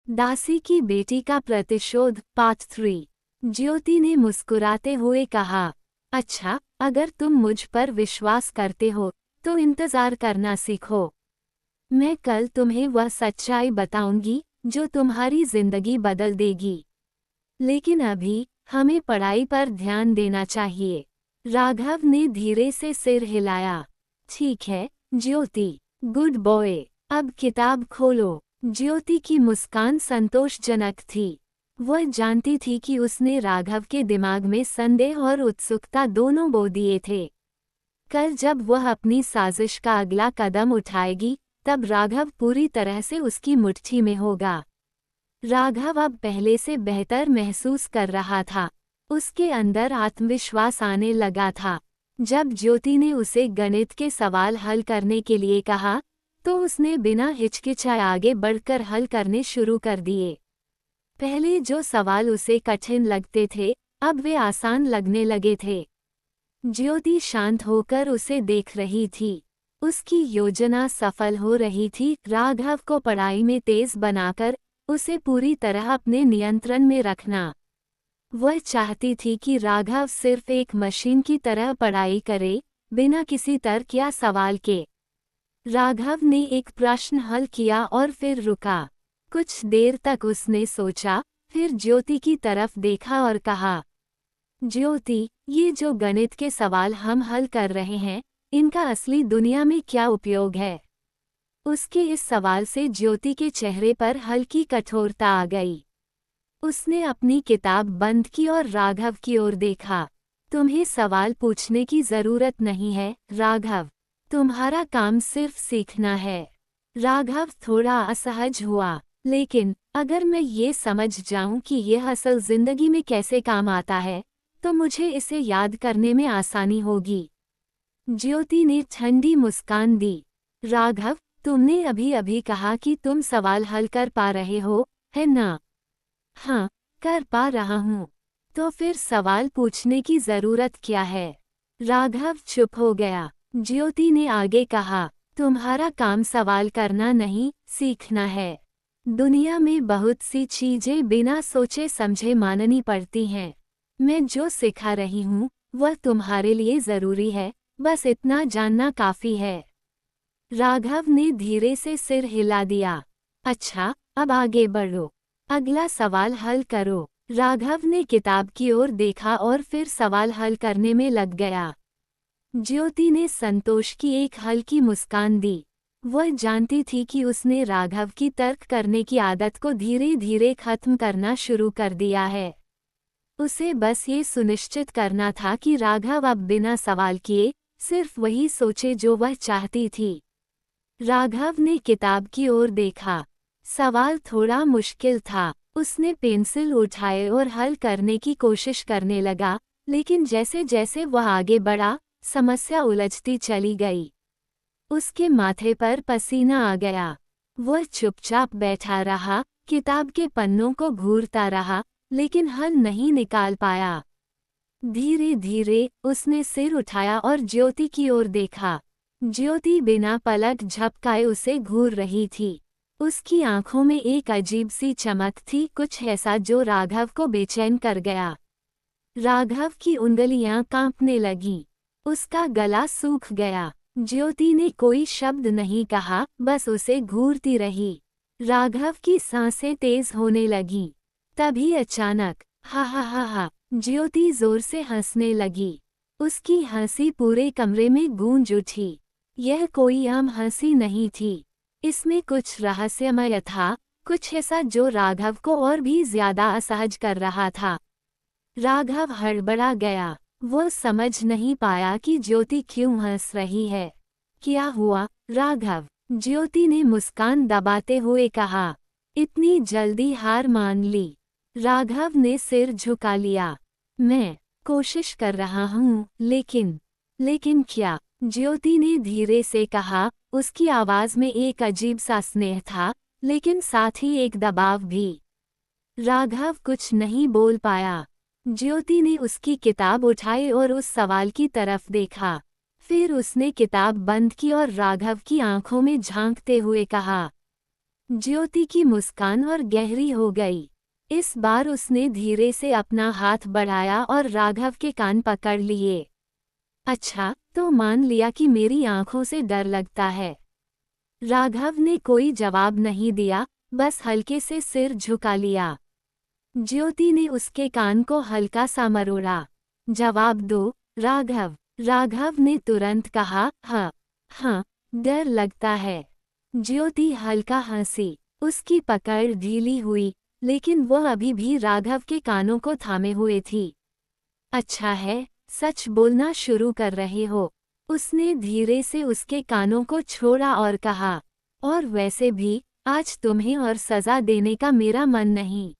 दासी की बेटी का प्रतिशोध पार्ट 3। ज्योति ने मुस्कुराते हुए कहा, अच्छा, अगर तुम मुझ पर विश्वास करते हो तो इंतजार करना सीखो। मैं कल तुम्हें वह सच्चाई बताऊंगी जो तुम्हारी जिंदगी बदल देगी। लेकिन अभी हमें पढ़ाई पर ध्यान देना चाहिए। राघव ने धीरे से सिर हिलाया। ठीक है ज्योति, गुड बॉय, अब किताब खोलो। ज्योति की मुस्कान संतोषजनक थी। वह जानती थी कि उसने राघव के दिमाग में संदेह और उत्सुकता दोनों बो दिए थे। कल जब वह अपनी साजिश का अगला कदम उठाएगी, तब राघव पूरी तरह से उसकी मुट्ठी में होगा। राघव अब पहले से बेहतर महसूस कर रहा था। उसके अंदर आत्मविश्वास आने लगा था। जब ज्योति ने उसे गणित के सवाल हल करने के लिए कहा, तो उसने बिना हिचकिचाए आगे बढ़कर हल करने शुरू कर दिए। पहले जो सवाल उसे कठिन लगते थे, अब वे आसान लगने लगे थे। ज्योति शांत होकर उसे देख रही थी। उसकी योजना सफल हो रही थी। राघव को पढ़ाई में तेज बनाकर उसे पूरी तरह अपने नियंत्रण में रखना। वह चाहती थी कि राघव सिर्फ एक मशीन की तरह पढ़ाई करे, बिना किसी तर्क या सवाल के। राघव ने एक प्रश्न हल किया और फिर रुका। कुछ देर तक उसने सोचा, फिर ज्योति की तरफ देखा और कहा, ज्योति, ये जो गणित के सवाल हम हल कर रहे हैं, इनका असली दुनिया में क्या उपयोग है? उसके इस सवाल से ज्योति के चेहरे पर हल्की कठोरता आ गई। उसने अपनी किताब बंद की और राघव की ओर देखा। तुम्हें सवाल पूछने की जरूरत नहीं है, राघव। तुम्हारा काम सिर्फ सीखना है। राघव थोड़ा असहज हुआ, लेकिन अगर मैं ये समझ जाऊं कि यह असल जिंदगी में कैसे काम आता है, तो मुझे इसे याद करने में आसानी होगी। ज्योति ने ठंडी मुस्कान दी। राघव, तुमने अभी अभी कहा कि तुम सवाल हल कर पा रहे हो, है ना? हाँ, कर पा रहा हूँ। तो फिर सवाल पूछने की जरूरत क्या है? राघव चुप हो गया। ज्योति ने आगे कहा, तुम्हारा काम सवाल करना नहीं, सीखना है। दुनिया में बहुत सी चीजें बिना सोचे समझे माननी पड़ती हैं। मैं जो सिखा रही हूँ, वह तुम्हारे लिए जरूरी है, बस इतना जानना काफी है। राघव ने धीरे से सिर हिला दिया। अच्छा, अब आगे बढ़ो। अगला सवाल हल करो। राघव ने किताब की ओर देखा और फिर सवाल हल करने में लग गया। ज्योति ने संतोष की एक हल्की मुस्कान दी। वह जानती थी कि उसने राघव की तर्क करने की आदत को धीरे धीरे खत्म करना शुरू कर दिया है। उसे बस ये सुनिश्चित करना था कि राघव अब बिना सवाल किए सिर्फ वही सोचे जो वह चाहती थी। राघव ने किताब की ओर देखा। सवाल थोड़ा मुश्किल था। उसने पेंसिल उठाए और हल करने की कोशिश करने लगा, लेकिन जैसे जैसे वह आगे बढ़ा, समस्या उलझती चली गई। उसके माथे पर पसीना आ गया। वह चुपचाप बैठा रहा, किताब के पन्नों को घूरता रहा, लेकिन हल नहीं निकाल पाया। धीरे धीरे उसने सिर उठाया और ज्योति की ओर देखा। ज्योति बिना पलक झपकाए उसे घूर रही थी। उसकी आंखों में एक अजीब सी चमक थी, कुछ ऐसा जो राघव को बेचैन कर गया। राघव की उंगलियां कांपने लगीं। उसका गला सूख गया। ज्योति ने कोई शब्द नहीं कहा, बस उसे घूरती रही। राघव की सांसें तेज होने लगीं। तभी अचानक, हा हा हा हा, ज्योति जोर से हंसने लगी। उसकी हंसी पूरे कमरे में गूंज उठी। यह कोई आम हंसी नहीं थी। इसमें कुछ रहस्यमय था, कुछ ऐसा जो राघव को और भी ज्यादा असहज कर रहा था। राघव हड़बड़ा गया। वो समझ नहीं पाया कि ज्योति क्यों हंस रही है। क्या हुआ, राघव? ज्योति ने मुस्कान दबाते हुए कहा। इतनी जल्दी हार मान ली? राघव ने सिर झुका लिया। मैं कोशिश कर रहा हूँ, लेकिन क्या? ज्योति ने धीरे से कहा। उसकी आवाज में एक अजीब सा स्नेह था, लेकिन साथ ही एक दबाव भी। राघव कुछ नहीं बोल पाया। ज्योति ने उसकी किताब उठाई और उस सवाल की तरफ देखा। फिर उसने किताब बंद की और राघव की आंखों में झांकते हुए कहा, ज्योति की मुस्कान और गहरी हो गई। इस बार उसने धीरे से अपना हाथ बढ़ाया और राघव के कान पकड़ लिए। अच्छा, तो मान लिया कि मेरी आंखों से डर लगता है। राघव ने कोई जवाब नहीं दिया, बस हल्के से सिर झुका लिया। ज्योति ने उसके कान को हल्का सा मरोड़ा। जवाब दो, राघव। राघव ने तुरंत कहा, हाँ हाँ, डर लगता है। ज्योति हल्का हंसी। उसकी पकड़ ढीली हुई, लेकिन वह अभी भी राघव के कानों को थामे हुए थी। अच्छा है, सच बोलना शुरू कर रहे हो। उसने धीरे से उसके कानों को छोड़ा और कहा, और वैसे भी आज तुम्हें और सजा देने का मेरा मन नहीं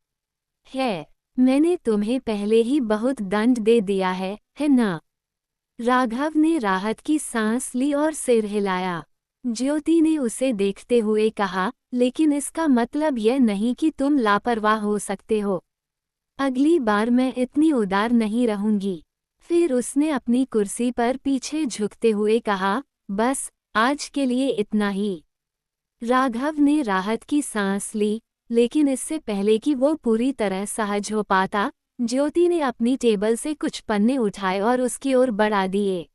है। मैंने तुम्हें पहले ही बहुत दंड दे दिया है ना? राघव ने राहत की सांस ली और सिर हिलाया। ज्योति ने उसे देखते हुए कहा, लेकिन इसका मतलब यह नहीं कि तुम लापरवाह हो सकते हो। अगली बार मैं इतनी उदार नहीं रहूंगी। फिर उसने अपनी कुर्सी पर पीछे झुकते हुए कहा, बस आज के लिए इतना ही। राघव ने राहत की सांस ली, लेकिन इससे पहले कि वो पूरी तरह सहज हो पाता, ज्योति ने अपनी टेबल से कुछ पन्ने उठाए और उसकी ओर बढ़ा दिए।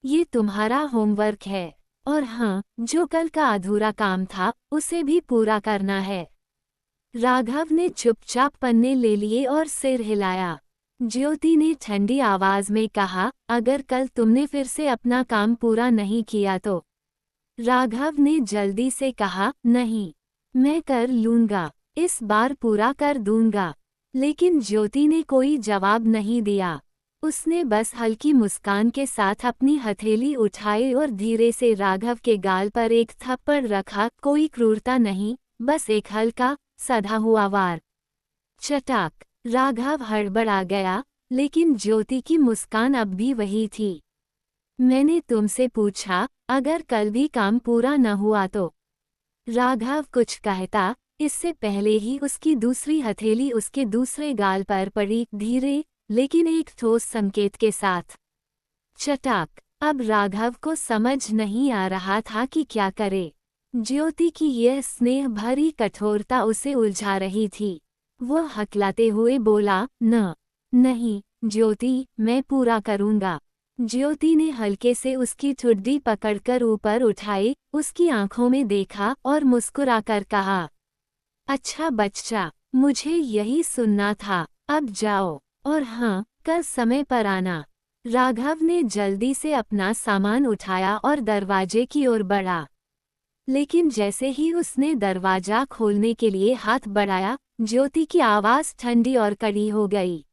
ये तुम्हारा होमवर्क है, और हाँ, जो कल का अधूरा काम था उसे भी पूरा करना है। राघव ने चुपचाप पन्ने ले लिए और सिर हिलाया। ज्योति ने ठंडी आवाज में कहा, अगर कल तुमने फिर से अपना काम पूरा नहीं किया तो? राघव ने जल्दी से कहा, नहीं, मैं कर लूंगा, इस बार पूरा कर दूंगा। लेकिन ज्योति ने कोई जवाब नहीं दिया। उसने बस हल्की मुस्कान के साथ अपनी हथेली उठाई और धीरे से राघव के गाल पर एक थप्पड़ रखा। कोई क्रूरता नहीं, बस एक हल्का सधा हुआ वार। चटाक। राघव हड़बड़ा गया, लेकिन ज्योति की मुस्कान अब भी वही थी। मैंने तुमसे पूछा, अगर कल भी काम पूरा न हुआ तो? राघव कुछ कहता, इससे पहले ही उसकी दूसरी हथेली उसके दूसरे गाल पर पड़ी, धीरे लेकिन एक ठोस संकेत के साथ। चटाक। अब राघव को समझ नहीं आ रहा था कि क्या करे। ज्योति की यह स्नेह भरी कठोरता उसे उलझा रही थी। वह हकलाते हुए बोला, नहीं ज्योति, मैं पूरा करूंगा। ज्योति ने हल्के से उसकी ठुड्डी पकड़कर ऊपर उठाई, उसकी आंखों में देखा और मुस्कुराकर कहा, अच्छा बच्चा, मुझे यही सुनना था, अब जाओ, और हाँ, कल समय पर आना। राघव ने जल्दी से अपना सामान उठाया और दरवाजे की ओर बढ़ा। लेकिन जैसे ही उसने दरवाजा खोलने के लिए हाथ बढ़ाया, ज्योति की आवाज ठंडी और कड़ी हो गई।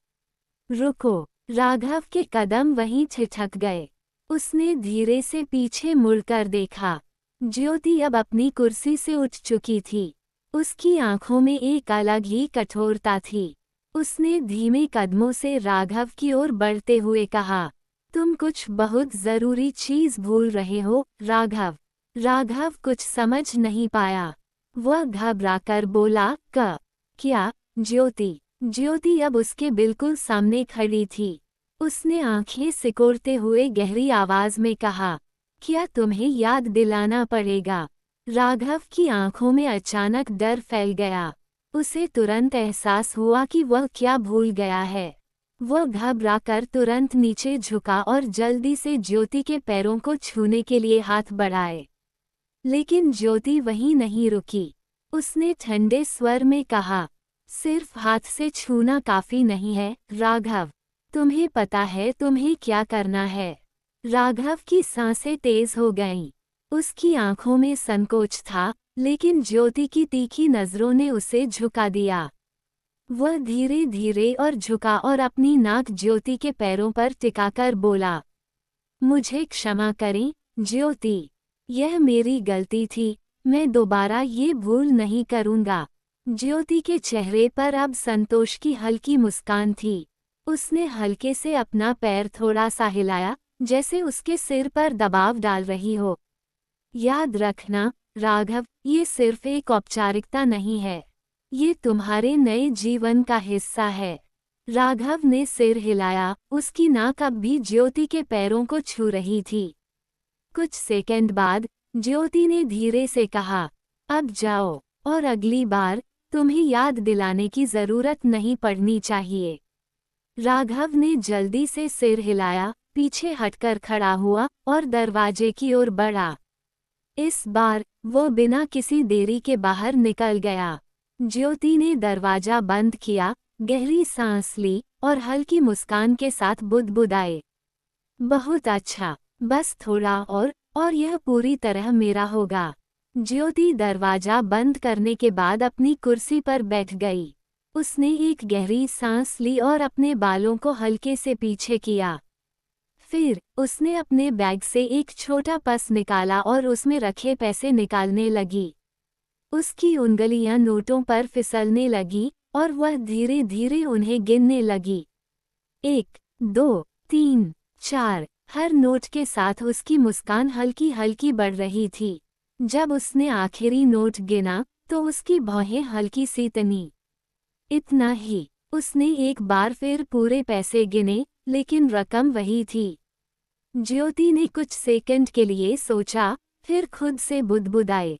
रुको। राघव के कदम वहीं ठिठक गए। उसने धीरे से पीछे मुड़कर देखा। ज्योति अब अपनी कुर्सी से उठ चुकी थी। उसकी आंखों में एक अलग ही कठोरता थी। उसने धीमे कदमों से राघव की ओर बढ़ते हुए कहा, तुम कुछ बहुत जरूरी चीज भूल रहे हो, राघव। राघव कुछ समझ नहीं पाया। वह घबराकर बोला, क्या? ज्योति। ज्योति अब उसके बिल्कुल सामने खड़ी थी। उसने आंखें सिकोड़ते हुए गहरी आवाज में कहा, क्या तुम्हें याद दिलाना पड़ेगा? राघव की आंखों में अचानक डर फैल गया। उसे तुरंत एहसास हुआ कि वह क्या भूल गया है। वह घबराकर तुरंत नीचे झुका और जल्दी से ज्योति के पैरों को छूने के लिए हाथ बढ़ाए। लेकिन ज्योति वहीं नहीं रुकी। उसने ठंडे स्वर में कहा, सिर्फ हाथ से छूना काफी नहीं है, राघव। तुम्हें पता है तुम्हें क्या करना है। राघव की सांसें तेज हो गईं। उसकी आंखों में संकोच था, लेकिन ज्योति की तीखी नजरों ने उसे झुका दिया। वह धीरे धीरे और झुका और अपनी नाक ज्योति के पैरों पर टिकाकर बोला, मुझे क्षमा करें, ज्योति। यह मेरी गलती थी, मैं दोबारा ये भूल नहीं करूंगा। ज्योति के चेहरे पर अब संतोष की हल्की मुस्कान थी। उसने हल्के से अपना पैर थोड़ा सा हिलाया, जैसे उसके सिर पर दबाव डाल रही हो। याद रखना, राघव, ये सिर्फ एक औपचारिकता नहीं है। ये तुम्हारे नए जीवन का हिस्सा है। राघव ने सिर हिलाया, उसकी नाक अब भी ज्योति के पैरों को छू रही थी। कुछ सेकंड बाद ज्योति ने धीरे से कहा, अब जाओ। और अगली बार तुम्हें याद दिलाने की जरूरत नहीं पड़नी चाहिए। राघव ने जल्दी से सिर हिलाया, पीछे हटकर खड़ा हुआ और दरवाजे की ओर बढ़ा। इस बार वो बिना किसी देरी के बाहर निकल गया। ज्योति ने दरवाजा बंद किया, गहरी सांस ली और हल्की मुस्कान के साथ बुदबुदाए, बहुत अच्छा, बस थोड़ा और यह पूरी तरह मेरा होगा। ज्योति दरवाजा बंद करने के बाद अपनी कुर्सी पर बैठ गई। उसने एक गहरी सांस ली और अपने बालों को हल्के से पीछे किया। फिर उसने अपने बैग से एक छोटा पर्स निकाला और उसमें रखे पैसे निकालने लगी। उसकी उंगलियां नोटों पर फिसलने लगी और वह धीरे धीरे उन्हें गिनने लगी। 1, 2, 3, 4। हर नोट के साथ उसकी मुस्कान हल्की हल्की बढ़ रही थी। जब उसने आखिरी नोट गिना तो उसकी भौहें हल्की सी तनी। इतना ही। उसने एक बार फिर पूरे पैसे गिने, लेकिन रकम वही थी। ज्योति ने कुछ सेकंड के लिए सोचा, फिर खुद से बुदबुदाए,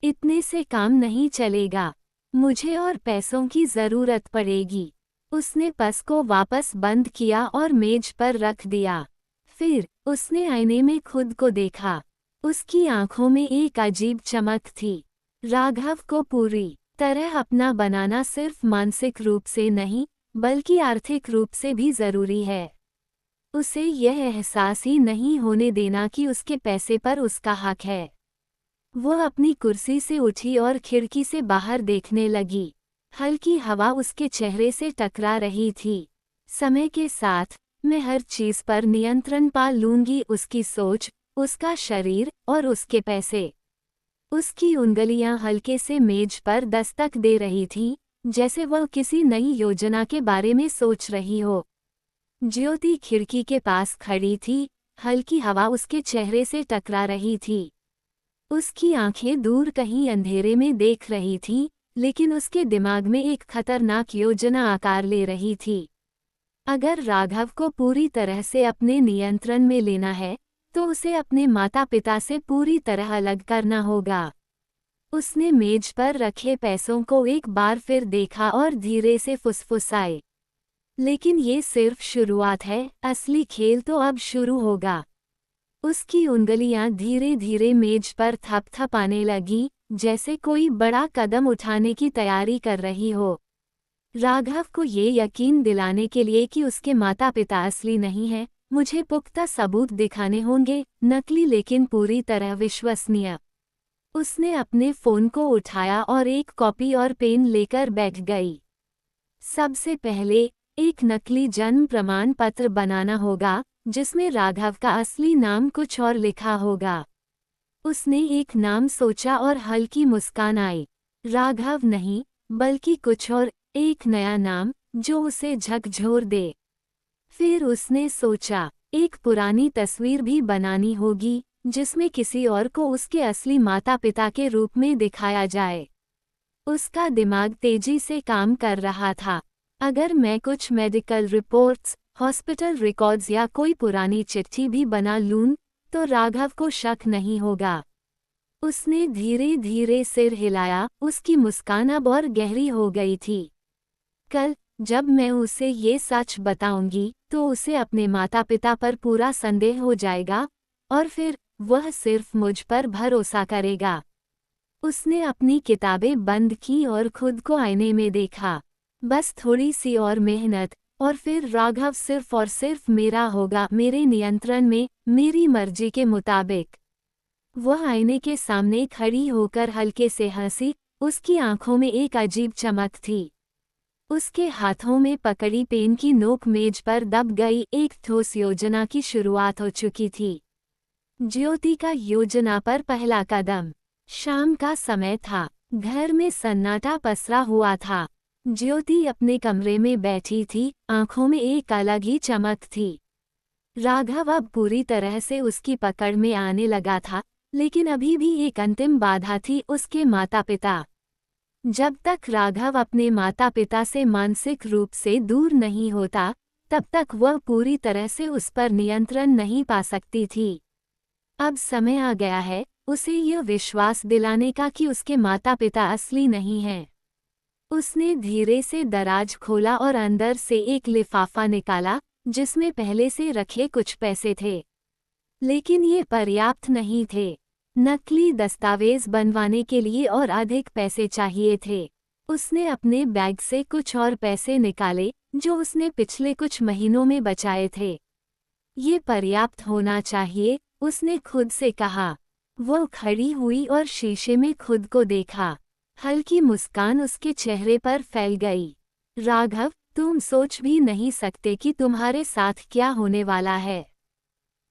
इतने से काम नहीं चलेगा, मुझे और पैसों की जरूरत पड़ेगी। उसने पर्स को वापस बंद किया और मेज पर रख दिया। फिर उसने आईने में खुद को देखा। उसकी आंखों में एक अजीब चमक थी। राघव को पूरी तरह अपना बनाना सिर्फ मानसिक रूप से नहीं, बल्कि आर्थिक रूप से भी जरूरी है। उसे यह एहसास ही नहीं होने देना कि उसके पैसे पर उसका हक है। वो अपनी कुर्सी से उठी और खिड़की से बाहर देखने लगी। हल्की हवा उसके चेहरे से टकरा रही थी। समय के साथ मैं हर चीज पर नियंत्रण पा लूंगी, उसकी सोच, उसका शरीर और उसके पैसे। उसकी उंगलियां हल्के से मेज पर दस्तक दे रही थीं, जैसे वह किसी नई योजना के बारे में सोच रही हो। ज्योति खिड़की के पास खड़ी थी, हल्की हवा उसके चेहरे से टकरा रही थी। उसकी आंखें दूर कहीं अंधेरे में देख रही थीं, लेकिन उसके दिमाग में एक खतरनाक योजना आकार ले रही थी। अगर राघव को पूरी तरह से अपने नियंत्रण में लेना है, तो उसे अपने माता-पिता से पूरी तरह अलग करना होगा। उसने मेज पर रखे पैसों को एक बार फिर देखा और धीरे से फुसफुसाए, लेकिन ये सिर्फ शुरुआत है, असली खेल तो अब शुरू होगा। उसकी उंगलियां धीरे धीरे मेज पर थपथपाने लगी, जैसे कोई बड़ा कदम उठाने की तैयारी कर रही हो। राघव को ये यकीन दिलाने के लिए कि उसके माता पिता असली नहीं हैं, मुझे पुख्ता सबूत दिखाने होंगे, नकली लेकिन पूरी तरह विश्वसनीय। उसने अपने फोन को उठाया और एक कॉपी और पेन लेकर बैठ गई। सबसे पहले एक नकली जन्म प्रमाण पत्र बनाना होगा, जिसमें राघव का असली नाम कुछ और लिखा होगा। उसने एक नाम सोचा और हल्की मुस्कान आई। राघव नहीं, बल्कि कुछ और, एक नया नाम जो उसे झकझोर दे। फिर उसने सोचा, एक पुरानी तस्वीर भी बनानी होगी, जिसमें किसी और को उसके असली माता पिता के रूप में दिखाया जाए। उसका दिमाग तेजी से काम कर रहा था। अगर मैं कुछ मेडिकल रिपोर्ट्स, हॉस्पिटल रिकॉर्ड्स या कोई पुरानी चिट्ठी भी बना लूं, तो राघव को शक नहीं होगा। उसने धीरे धीरे सिर हिलाया, उसकी मुस्कान अब और गहरी हो गई थी। कल जब मैं उसे ये सच बताऊंगी, तो उसे अपने माता पिता पर पूरा संदेह हो जाएगा, और फिर वह सिर्फ मुझ पर भरोसा करेगा। उसने अपनी किताबें बंद की और खुद को आईने में देखा। बस थोड़ी सी और मेहनत, और फिर राघव सिर्फ और सिर्फ मेरा होगा, मेरे नियंत्रण में, मेरी मर्जी के मुताबिक। वह आईने के सामने खड़ी होकर हल्के से हंसी, उसकी आंखों में एक अजीब चमक थी। उसके हाथों में पकड़ी पेन की नोक मेज पर दब गई। एक ठोस योजना की शुरुआत हो चुकी थी। ज्योति का योजना पर पहला कदम। शाम का समय था। घर में सन्नाटा पसरा हुआ था। ज्योति अपने कमरे में बैठी थी, आंखों में एक अलग ही चमक थी। राघव अब पूरी तरह से उसकी पकड़ में आने लगा था, लेकिन अभी भी एक अंतिम बाधा थी, उसके माता पिता। जब तक राघव अपने माता पिता से मानसिक रूप से दूर नहीं होता, तब तक वह पूरी तरह से उस पर नियंत्रण नहीं पा सकती थी। अब समय आ गया है, उसे यह विश्वास दिलाने का कि उसके माता पिता असली नहीं हैं। उसने धीरे से दराज खोला और अंदर से एक लिफाफा निकाला जिसमें पहले से रखे कुछ पैसे थे। लेकिन ये पर्याप्त नहीं थे। नकली दस्तावेज बनवाने के लिए और अधिक पैसे चाहिए थे। उसने अपने बैग से कुछ और पैसे निकाले जो उसने पिछले कुछ महीनों में बचाए थे। ये पर्याप्त होना चाहिए, उसने खुद से कहा। वो खड़ी हुई और शीशे में खुद को देखा। हल्की मुस्कान उसके चेहरे पर फैल गई। राघव, तुम सोच भी नहीं सकते कि तुम्हारे साथ क्या होने वाला है।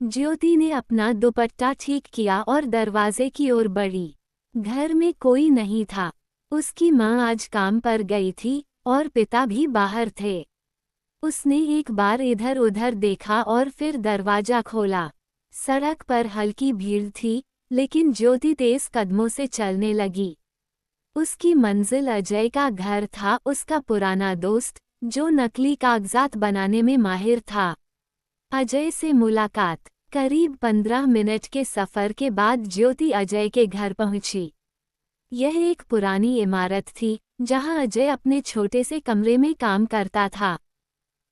ज्योति ने अपना दुपट्टा ठीक किया और दरवाजे की ओर बढ़ी। घर में कोई नहीं था। उसकी माँ आज काम पर गई थी और पिता भी बाहर थे। उसने एक बार इधर उधर देखा और फिर दरवाजा खोला। सड़क पर हल्की भीड़ थी, लेकिन ज्योति तेज कदमों से चलने लगी। उसकी मंजिल अजय का घर था, उसका पुराना दोस्त जो नकली कागजात बनाने में माहिर था। अजय से मुलाकात। करीब 15 मिनट के सफ़र के बाद ज्योति अजय के घर पहुंची। यह एक पुरानी इमारत थी जहां अजय अपने छोटे से कमरे में काम करता था।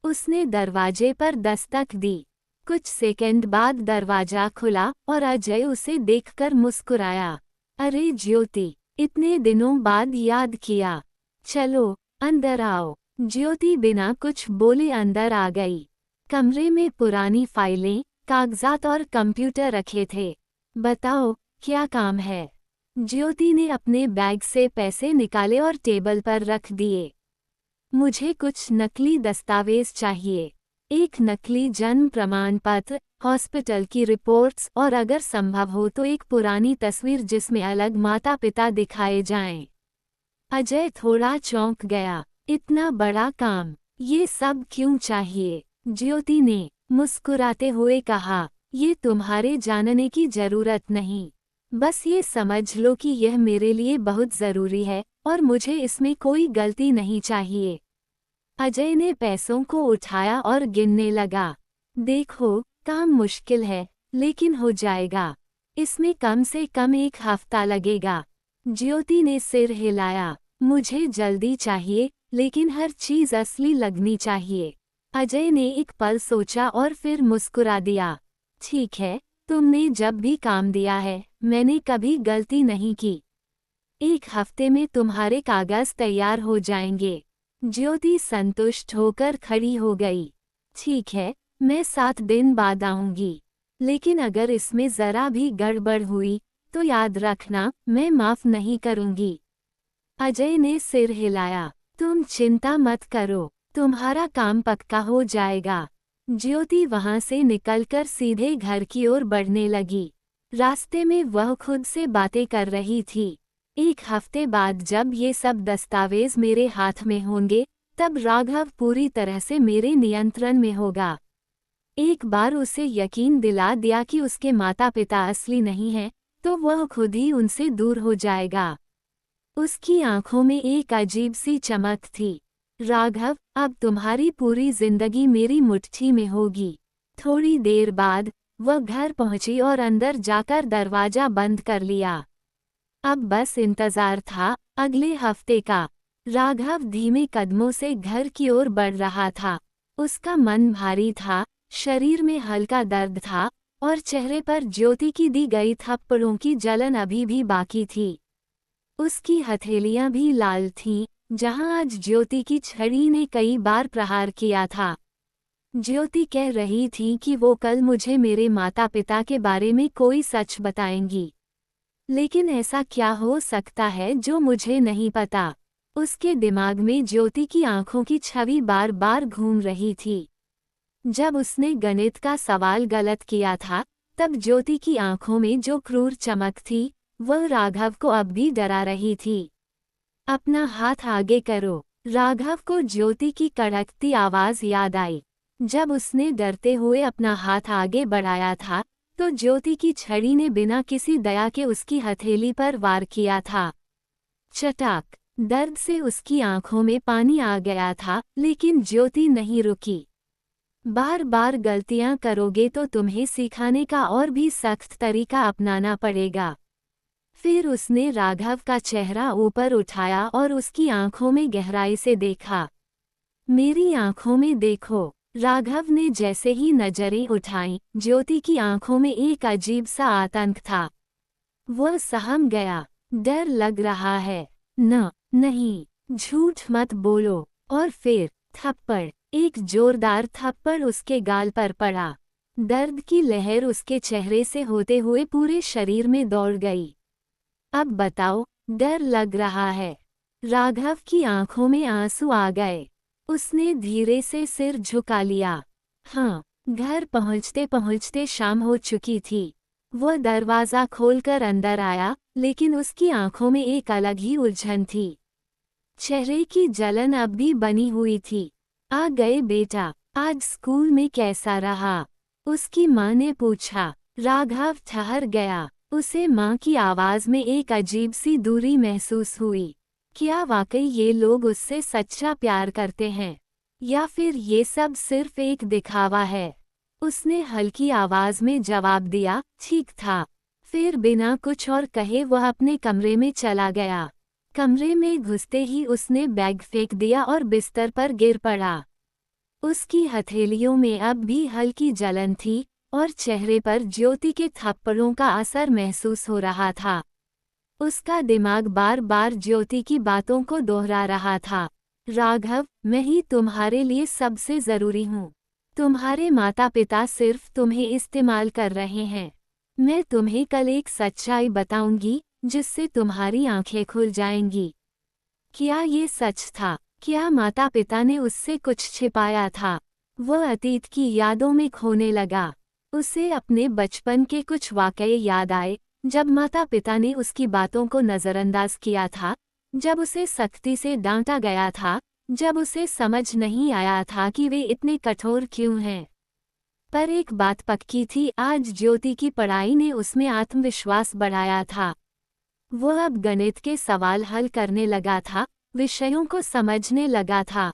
उसने दरवाजे पर दस्तक दी। कुछ सेकंड बाद दरवाजा खुला और अजय उसे देखकर मुस्कुराया। अरे ज्योति, इतने दिनों बाद याद किया। चलो अंदर आओ। ज्योति बिना कुछ बोले अंदर आ गई। कमरे में पुरानी फाइलें, कागजात और कंप्यूटर रखे थे। बताओ, क्या काम है? ज्योति ने अपने बैग से पैसे निकाले और टेबल पर रख दिए। मुझे कुछ नकली दस्तावेज चाहिए। एक नकली जन्म प्रमाण पत्र, हॉस्पिटल की रिपोर्ट्स और अगर संभव हो तो एक पुरानी तस्वीर जिसमें अलग माता पिता दिखाए जाएं। अजय थोड़ा चौंक गया। इतना बड़ा काम, ये सब क्यों चाहिए? ज्योति ने मुस्कुराते हुए कहा, ये तुम्हारे जानने की जरूरत नहीं। बस ये समझ लो कि यह मेरे लिए बहुत ज़रूरी है और मुझे इसमें कोई गलती नहीं चाहिए। अजय ने पैसों को उठाया और गिनने लगा। देखो, काम मुश्किल है, लेकिन हो जाएगा। इसमें कम से कम 1 हफ्ता लगेगा। ज्योति ने सिर हिलाया। मुझे जल्दी चाहिए, लेकिन हर चीज़ असली लगनी चाहिए। अजय ने एक पल सोचा और फिर मुस्कुरा दिया। ठीक है, तुमने जब भी काम दिया है, मैंने कभी गलती नहीं की। 1 हफ्ते में तुम्हारे कागज तैयार हो जाएंगे। ज्योति संतुष्ट होकर खड़ी हो गई। ठीक है, मैं 7 दिन बाद आऊंगी। लेकिन अगर इसमें ज़रा भी गड़बड़ हुई, तो याद रखना, मैं माफ़ नहीं करूंगी। अजय ने सिर हिलाया। तुम चिंता मत करो, तुम्हारा काम पक्का हो जाएगा। ज्योति वहां से निकलकर सीधे घर की ओर बढ़ने लगी। रास्ते में वह खुद से बातें कर रही थी। 1 हफ्ते बाद जब ये सब दस्तावेज मेरे हाथ में होंगे, तब राघव पूरी तरह से मेरे नियंत्रण में होगा। एक बार उसे यकीन दिला दिया कि उसके माता पिता असली नहीं हैं, तो वह खुद ही उनसे दूर हो जाएगा। उसकी आंखों में एक अजीब सी चमक थी। राघव, अब तुम्हारी पूरी जिंदगी मेरी मुट्ठी में होगी। थोड़ी देर बाद वह घर पहुंची और अंदर जाकर दरवाजा बंद कर लिया। अब बस इंतजार था अगले हफ्ते का। राघव धीमे कदमों से घर की ओर बढ़ रहा था। उसका मन भारी था, शरीर में हल्का दर्द था और चेहरे पर ज्योति की दी गई थप्पड़ों की जलन अभी भी बाकी थी। उसकी हथेलियां भी लाल थीं, जहां आज ज्योति की छड़ी ने कई बार प्रहार किया था। ज्योति कह रही थी कि वो कल मुझे मेरे माता पिता के बारे में कोई सच बताएंगी। लेकिन ऐसा क्या हो सकता है जो मुझे नहीं पता? उसके दिमाग में ज्योति की आंखों की छवि बार बार घूम रही थी। जब उसने गणित का सवाल गलत किया था, तब ज्योति की आंखों में जो क्रूर चमक थी, वह राघव को अब भी डरा रही थी। अपना हाथ आगे करो। राघव को ज्योति की कड़कती आवाज याद आई। जब उसने डरते हुए अपना हाथ आगे बढ़ाया था, तो ज्योति की छड़ी ने बिना किसी दया के उसकी हथेली पर वार किया था। चटाक! दर्द से उसकी आंखों में पानी आ गया था, लेकिन ज्योति नहीं रुकी। बार बार गलतियां करोगे तो तुम्हें सिखाने का और भी सख्त तरीका अपनाना पड़ेगा। फिर उसने राघव का चेहरा ऊपर उठाया और उसकी आंखों में गहराई से देखा। मेरी आंखों में देखो। राघव ने जैसे ही नजरें उठाईं, ज्योति की आंखों में एक अजीब सा आतंक था। वह सहम गया। डर लग रहा है। नहीं, झूठ मत बोलो। और फिर थप्पड़, एक जोरदार थप्पड़ उसके गाल पर पड़ा। दर्द की लहर उसके चेहरे से होते हुए पूरे शरीर में दौड़ गई। अब बताओ, डर लग रहा है? राघव की आंखों में आंसू आ गए। उसने धीरे से सिर झुका लिया। हाँ, घर पहुंचते पहुंचते शाम हो चुकी थी। वह दरवाज़ा खोलकर अंदर आया, लेकिन उसकी आंखों में एक अलग ही उलझन थी। चेहरे की जलन अब भी बनी हुई थी। आ गए बेटा, आज स्कूल में कैसा रहा? उसकी माँ ने पूछा। राघव ठहर गया। उसे माँ की आवाज़ में एक अजीब सी दूरी महसूस हुई। क्या वाकई ये लोग उससे सच्चा प्यार करते हैं, या फिर ये सब सिर्फ एक दिखावा है? उसने हल्की आवाज़ में जवाब दिया, ठीक था। फिर बिना कुछ और कहे वह अपने कमरे में चला गया। कमरे में घुसते ही उसने बैग फेंक दिया और बिस्तर पर गिर पड़ा। उसकी हथेलियों में अब भी हल्की जलन थी और चेहरे पर ज्योति के थप्पड़ों का असर महसूस हो रहा था। उसका दिमाग बार बार ज्योति की बातों को दोहरा रहा था। राघव, मैं ही तुम्हारे लिए सबसे ज़रूरी हूँ। तुम्हारे माता पिता सिर्फ तुम्हें इस्तेमाल कर रहे हैं। मैं तुम्हें कल एक सच्चाई बताऊंगी, जिससे तुम्हारी आंखें खुल जाएंगी। क्या ये सच था? क्या माता पिता ने उससे कुछ छिपाया था? वह अतीत की यादों में खोने लगा। उसे अपने बचपन के कुछ वाकये याद आए, जब माता पिता ने उसकी बातों को नज़रअंदाज किया था, जब उसे सख्ती से डांटा गया था, जब उसे समझ नहीं आया था कि वे इतने कठोर क्यों हैं। पर एक बात पक्की थी, आज ज्योति की पढ़ाई ने उसमें आत्मविश्वास बढ़ाया था। वह अब गणित के सवाल हल करने लगा था, विषयों को समझने लगा था।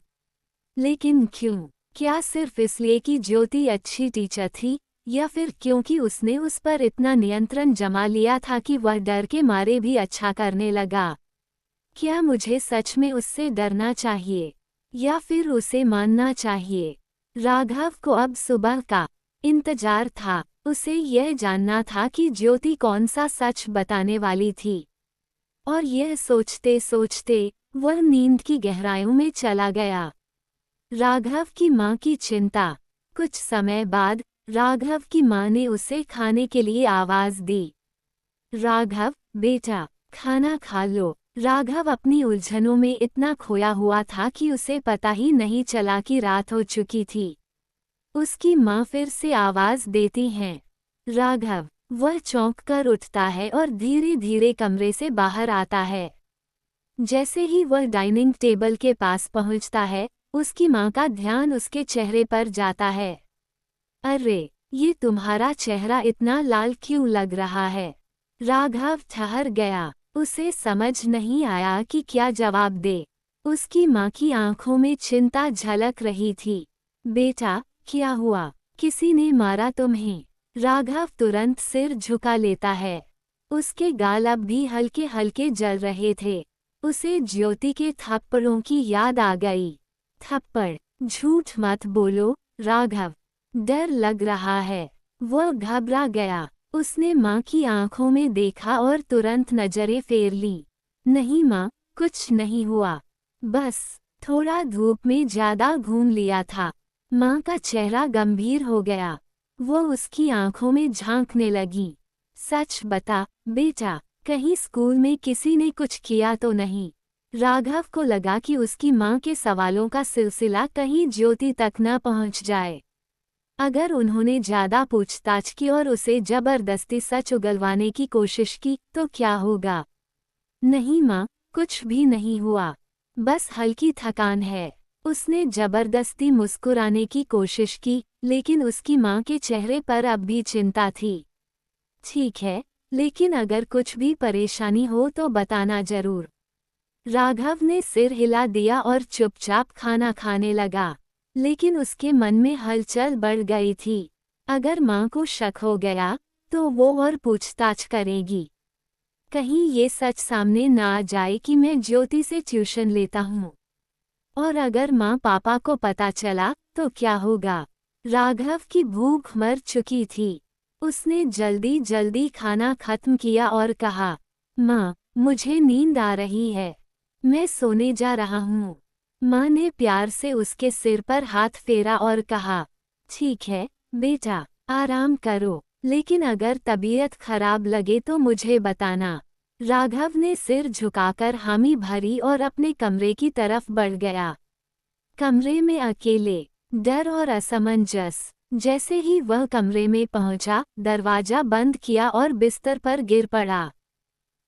लेकिन क्यों? क्या सिर्फ इसलिए कि ज्योति अच्छी टीचर थी, या फिर क्योंकि उसने उस पर इतना नियंत्रण जमा लिया था कि वह डर के मारे भी अच्छा करने लगा? क्या मुझे सच में उससे डरना चाहिए, या फिर उसे मानना चाहिए? राघव को अब सुबह का इंतजार था। उसे यह जानना था कि ज्योति कौन सा सच बताने वाली थी। और यह सोचते सोचते वह नींद की गहराइयों में चला गया। राघव की माँ की चिंता। कुछ समय बाद राघव की माँ ने उसे खाने के लिए आवाज़ दी। राघव, बेटा, खाना खा लो। राघव अपनी उलझनों में इतना खोया हुआ था कि उसे पता ही नहीं चला कि रात हो चुकी थी। उसकी माँ फिर से आवाज़ देती हैं। राघव, वह चौंक कर उठता है और धीरे धीरे कमरे से बाहर आता है। जैसे ही वह डाइनिंग टेबल के पास पहुंचता है, उसकी माँ का ध्यान उसके चेहरे पर जाता है। अरे, ये तुम्हारा चेहरा इतना लाल क्यों लग रहा है? राघव ठहर गया। उसे समझ नहीं आया कि क्या जवाब दे। उसकी माँ की आंखों में चिंता झलक रही थी। बेटा, क्या हुआ? किसी ने मारा तुम्हें? राघव तुरंत सिर झुका लेता है। उसके गाल अब भी हल्के हल्के जल रहे थे। उसे ज्योति के थप्पड़ों की याद आ गई। थप्पड़? झूठ मत बोलो, राघव। डर लग रहा है। वह घबरा गया। उसने माँ की आंखों में देखा और तुरंत नजरें फेर लीं। नहीं माँ, कुछ नहीं हुआ। बस थोड़ा धूप में ज्यादा घूम लिया था। माँ का चेहरा गंभीर हो गया। वह उसकी आंखों में झांकने लगी। सच बता बेटा, कहीं स्कूल में किसी ने कुछ किया तो नहीं? राघव को लगा कि उसकी माँ के सवालों का सिलसिला कहीं ज्योति तक न पहुँच जाए। अगर उन्होंने ज्यादा पूछताछ की और उसे जबरदस्ती सच उगलवाने की कोशिश की तो क्या होगा? नहीं माँ, कुछ भी नहीं हुआ। बस हल्की थकान है। उसने जबरदस्ती मुस्कुराने की कोशिश की, लेकिन उसकी माँ के चेहरे पर अब भी चिंता थी। ठीक है, लेकिन अगर कुछ भी परेशानी हो तो बताना जरूर। राघव ने सिर हिला दिया और चुपचाप खाना खाने लगा। लेकिन उसके मन में हलचल बढ़ गई थी। अगर माँ को शक हो गया, तो वो और पूछताछ करेगी। कहीं ये सच सामने ना आ जाए कि मैं ज्योति से ट्यूशन लेता हूँ। और अगर माँ पापा को पता चला तो क्या होगा। राघव की भूख मर चुकी थी। उसने जल्दी जल्दी खाना खत्म किया और कहा, माँ, मुझे नींद आ रही है, मैं सोने जा रहा हूँ। माँ ने प्यार से उसके सिर पर हाथ फेरा और कहा, ठीक है बेटा, आराम करो, लेकिन अगर तबीयत खराब लगे तो मुझे बताना। राघव ने सिर झुकाकर हामी भरी और अपने कमरे की तरफ बढ़ गया। कमरे में अकेले, डर और असमंजस। जैसे ही वह कमरे में पहुंचा, दरवाजा बंद किया और बिस्तर पर गिर पड़ा।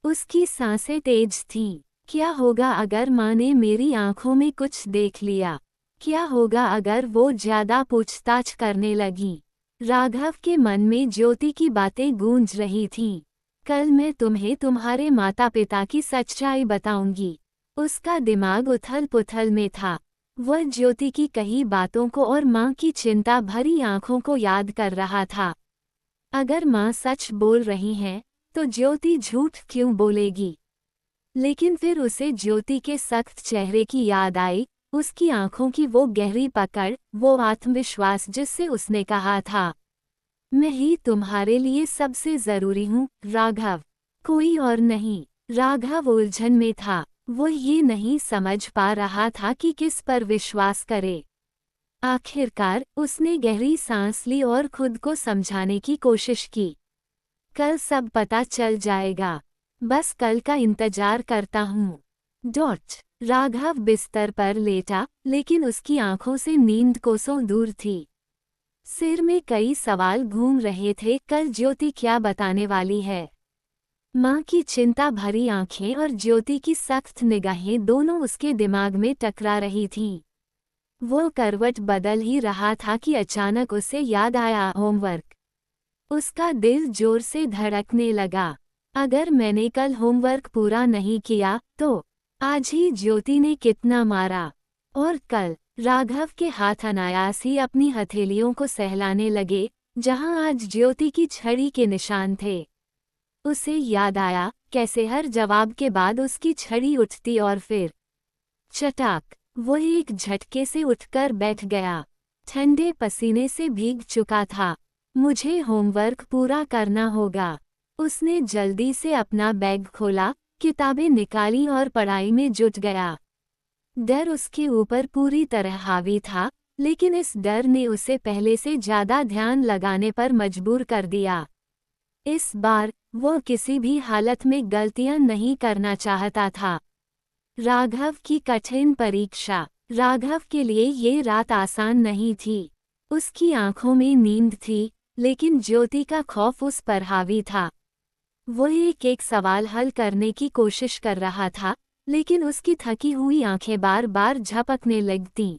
उसकी सांसें तेज थीं। क्या होगा अगर माँ ने मेरी आंखों में कुछ देख लिया? क्या होगा अगर वो ज्यादा पूछताछ करने लगी? राघव के मन में ज्योति की बातें गूंज रही थीं। कल मैं तुम्हें तुम्हारे माता पिता की सच्चाई बताऊंगी। उसका दिमाग उथल पुथल में था। वह ज्योति की कही बातों को और माँ की चिंता भरी आंखों को याद कर रहा था। अगर माँ सच बोल रही हैं, तो ज्योति झूठ क्यों बोलेगी? लेकिन फिर उसे ज्योति के सख्त चेहरे की याद आई, उसकी आंखों की वो गहरी पकड़, वो आत्मविश्वास जिससे उसने कहा था, मैं ही तुम्हारे लिए सबसे जरूरी हूँ राघव, कोई और नहीं। राघव उलझन में था। वो ये नहीं समझ पा रहा था कि किस पर विश्वास करे। आखिरकार उसने गहरी सांस ली और खुद को समझाने की कोशिश की। कल सब पता चल जाएगा, बस कल का इंतजार करता हूँ। राघव बिस्तर पर लेटा, लेकिन उसकी आंखों से नींद कोसों दूर थी। सिर में कई सवाल घूम रहे थे। कल ज्योति क्या बताने वाली है? माँ की चिंता भरी आंखें और ज्योति की सख्त निगाहें दोनों उसके दिमाग में टकरा रही थीं। वो करवट बदल ही रहा था कि अचानक उसे याद आया होमवर्क। उसका दिल जोर से धड़कने लगा। अगर मैंने कल होमवर्क पूरा नहीं किया तो आज ही ज्योति ने कितना मारा। और कल राघव के हाथ अनायास ही अपनी हथेलियों को सहलाने लगे, जहां आज ज्योति की छड़ी के निशान थे। उसे याद आया कैसे हर जवाब के बाद उसकी छड़ी उठती और फिर चटाक, वो एक झटके से उठकर बैठ गया। ठंडे पसीने से भीग चुका था। मुझे होमवर्क पूरा करना होगा। उसने जल्दी से अपना बैग खोला, किताबें निकाली और पढ़ाई में जुट गया। डर उसके ऊपर पूरी तरह हावी था, लेकिन इस डर ने उसे पहले से ज्यादा ध्यान लगाने पर मजबूर कर दिया। इस बार वो किसी भी हालत में गलतियां नहीं करना चाहता था। राघव की कठिन परीक्षा। राघव के लिए ये रात आसान नहीं थी। उसकी आंखों में नींद थी, लेकिन ज्योति का खौफ उस पर हावी था। वो एक एक सवाल हल करने की कोशिश कर रहा था, लेकिन उसकी थकी हुई आंखें बार बार झपकने लगतीं।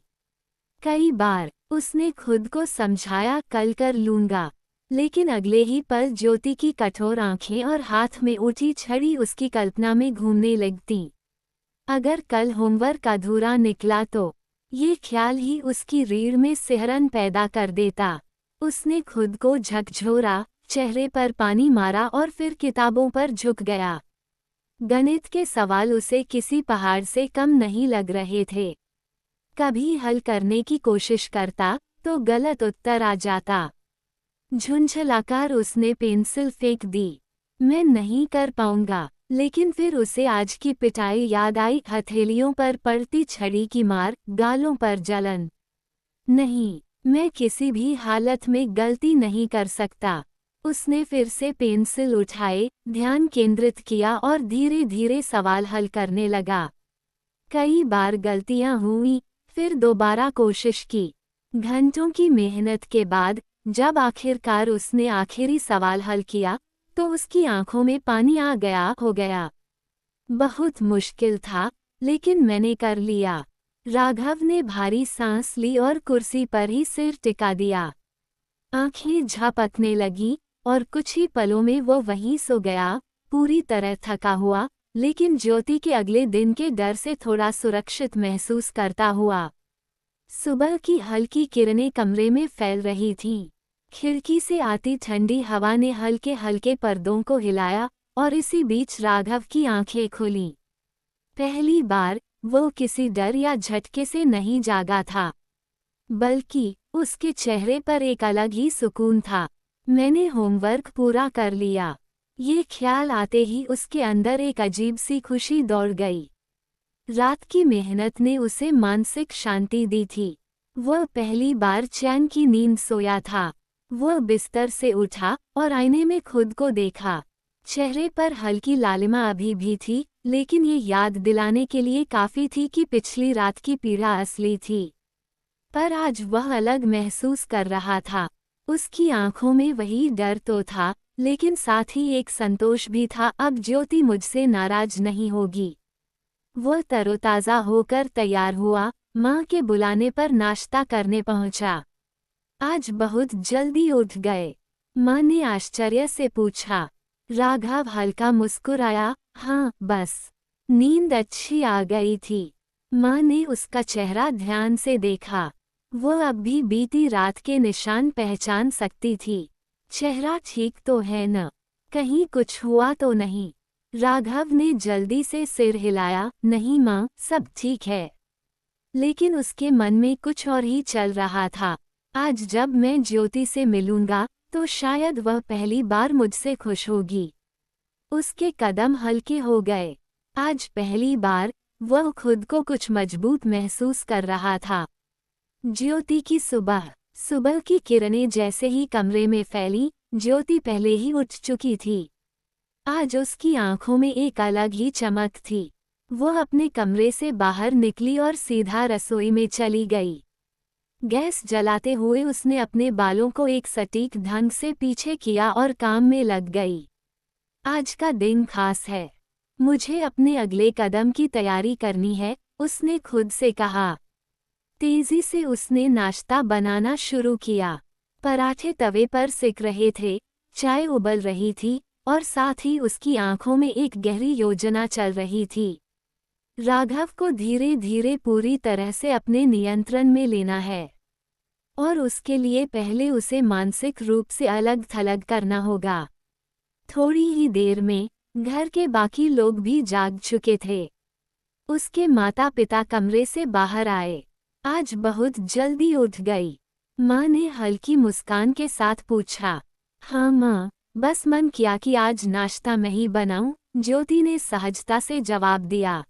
कई बार उसने खुद को समझाया कल कर लूंगा, लेकिन अगले ही पल ज्योति की कठोर आंखें और हाथ में उठी छड़ी उसकी कल्पना में घूमने लगतीं। अगर कल होमवर्क अधूरा निकला तो ये ख्याल ही उसकी रीढ़ में सिहरन पैदा कर देता। उसने खुद को झकझोरा, चेहरे पर पानी मारा और फिर किताबों पर झुक गया। गणित के सवाल उसे किसी पहाड़ से कम नहीं लग रहे थे। कभी हल करने की कोशिश करता तो गलत उत्तर आ जाता। झुंझलाकर उसने पेंसिल फेंक दी। मैं नहीं कर पाऊंगा। लेकिन फिर उसे आज की पिटाई याद आई, हथेलियों पर पड़ती छड़ी की मार, गालों पर जलन। नहीं, मैं किसी भी हालत में गलती नहीं कर सकता। उसने फिर से पेंसिल उठाए, ध्यान केंद्रित किया और धीरे धीरे सवाल हल करने लगा। कई बार गलतियां हुई, फिर दोबारा कोशिश की। घंटों की मेहनत के बाद जब आखिरकार उसने आखिरी सवाल हल किया, तो उसकी आंखों में पानी आ गया। बहुत मुश्किल था, लेकिन मैंने कर लिया। राघव ने भारी सांस ली और कुर्सी पर ही सिर टिका दिया। आंखें झपकने लगी और कुछ ही पलों में वो वहीं सो गया, पूरी तरह थका हुआ, लेकिन ज्योति के अगले दिन के डर से थोड़ा सुरक्षित महसूस करता हुआ। सुबह की हल्की किरणें कमरे में फैल रही थीं। खिड़की से आती ठंडी हवा ने हल्के हल्के पर्दों को हिलाया और इसी बीच राघव की आंखें खुलीं। पहली बार वो किसी डर या झटके से नहीं जागा था, बल्कि उसके चेहरे पर एक अलग ही सुकून था। मैंने होमवर्क पूरा कर लिया। ये ख्याल आते ही उसके अंदर एक अजीब सी खुशी दौड़ गई। रात की मेहनत ने उसे मानसिक शांति दी थी। वह पहली बार चैन की नींद सोया था। वह बिस्तर से उठा और आईने में खुद को देखा। चेहरे पर हल्की लालिमा अभी भी थी, लेकिन ये याद दिलाने के लिए काफी थी कि पिछली रात की पीड़ा असली थी। पर आज वह अलग महसूस कर रहा था। उसकी आंखों में वही डर तो था, लेकिन साथ ही एक संतोष भी था। अब ज्योति मुझसे नाराज नहीं होगी। वह तरोताज़ा होकर तैयार हुआ, माँ के बुलाने पर नाश्ता करने पहुंचा। आज बहुत जल्दी उठ गए? माँ ने आश्चर्य से पूछा। राघव हल्का मुस्कुराया, हाँ बस नींद अच्छी आ गई थी। माँ ने उसका चेहरा ध्यान से देखा। वह अब भी बीती रात के निशान पहचान सकती थी। चेहरा ठीक तो है न? कहीं कुछ हुआ तो नहीं? राघव ने जल्दी से सिर हिलाया, नहीं माँ, सब ठीक है। लेकिन उसके मन में कुछ और ही चल रहा था। आज जब मैं ज्योति से मिलूंगा, तो शायद वह पहली बार मुझसे खुश होगी। उसके कदम हल्के हो गए। आज पहली बार वह खुद को कुछ मजबूत महसूस कर रहा था। ज्योति की सुबह की किरणें जैसे ही कमरे में फैली, ज्योति पहले ही उठ चुकी थी। आज उसकी आंखों में एक अलग ही चमक थी। वह अपने कमरे से बाहर निकली और सीधा रसोई में चली गई। गैस जलाते हुए उसने अपने बालों को एक सटीक ढंग से पीछे किया और काम में लग गई। आज का दिन खास है। मुझे अपने अगले कदम की तैयारी करनी है, उसने खुद से कहा। तेजी से उसने नाश्ता बनाना शुरू किया। पराठे तवे पर सिक रहे थे, चाय उबल रही थी और साथ ही उसकी आंखों में एक गहरी योजना चल रही थी। राघव को धीरे धीरे पूरी तरह से अपने नियंत्रण में लेना है, और उसके लिए पहले उसे मानसिक रूप से अलग थलग करना होगा। थोड़ी ही देर में घर के बाकी लोग भी जाग चुके थे। उसके माता पिता कमरे से बाहर आए। आज बहुत जल्दी उठ गई? माँ ने हल्की मुस्कान के साथ पूछा। हाँ माँ, बस मन किया कि आज नाश्ता मैं ही बनाऊं, ज्योति ने सहजता से जवाब दिया।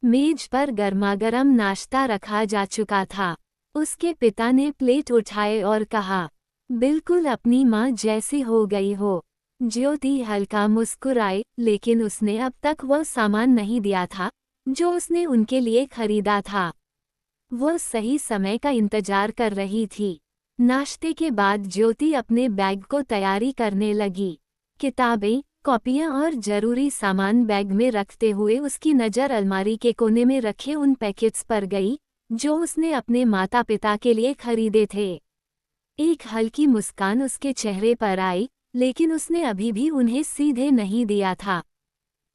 मेज पर गर्मागर्म नाश्ता रखा जा चुका था। उसके पिता ने प्लेट उठाए और कहा, बिल्कुल अपनी माँ जैसी हो गई हो। ज्योति हल्का मुस्कुराई, लेकिन उसने अब तक वह सामान नहीं दिया था जो उसने उनके लिए खरीदा था। वह सही समय का इंतजार कर रही थी। नाश्ते के बाद ज्योति अपने बैग को तैयारी करने लगी। किताबें, कॉपियां और जरूरी सामान बैग में रखते हुए उसकी नज़र अलमारी के कोने में रखे उन पैकेट्स पर गई जो उसने अपने माता पिता के लिए खरीदे थे। एक हल्की मुस्कान उसके चेहरे पर आई, लेकिन उसने अभी भी उन्हें सीधे नहीं दिया था।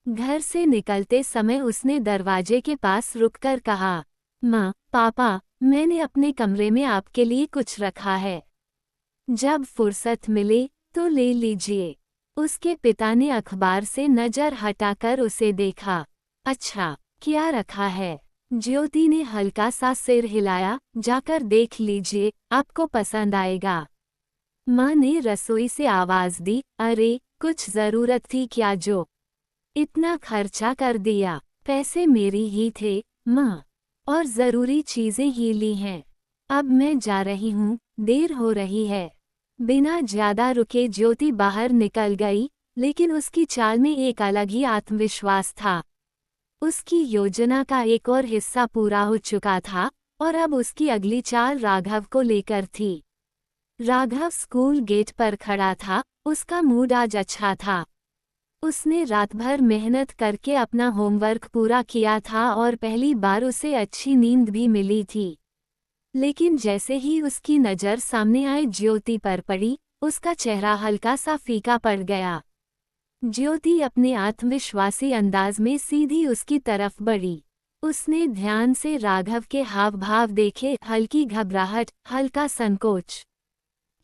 घर से निकलते समय उसने दरवाजे के पास रुककर कहा, माँ, पापा, मैंने अपने कमरे में आपके लिए कुछ रखा है। जब फुर्सत मिले तो ले लीजिए। उसके पिता ने अखबार से नज़र हटाकर उसे देखा। अच्छा, क्या रखा है? ज्योति ने हल्का सा सिर हिलाया, जाकर देख लीजिए, आपको पसंद आएगा। माँ ने रसोई से आवाज़ दी, अरे, कुछ ज़रूरत थी क्या जो इतना खर्चा कर दिया? पैसे मेरी ही थे माँ, और ज़रूरी चीज़ें ही ली हैं। अब मैं जा रही हूँ, देर हो रही है। बिना ज़्यादा रुके ज्योति बाहर निकल गई, लेकिन उसकी चाल में एक अलग ही आत्मविश्वास था। उसकी योजना का एक और हिस्सा पूरा हो चुका था, और अब उसकी अगली चाल राघव को लेकर थी। राघव स्कूल गेट पर खड़ा था, उसका मूड आज अच्छा था। उसने रात भर मेहनत करके अपना होमवर्क पूरा किया था और पहली बार उसे अच्छी नींद भी मिली थी। लेकिन जैसे ही उसकी नज़र सामने आए ज्योति पर पड़ी, उसका चेहरा हल्का सा फीका पड़ गया। ज्योति अपने आत्मविश्वासी अंदाज में सीधी उसकी तरफ बढ़ी। उसने ध्यान से राघव के हाव भाव देखे, हल्की घबराहट, हल्का संकोच।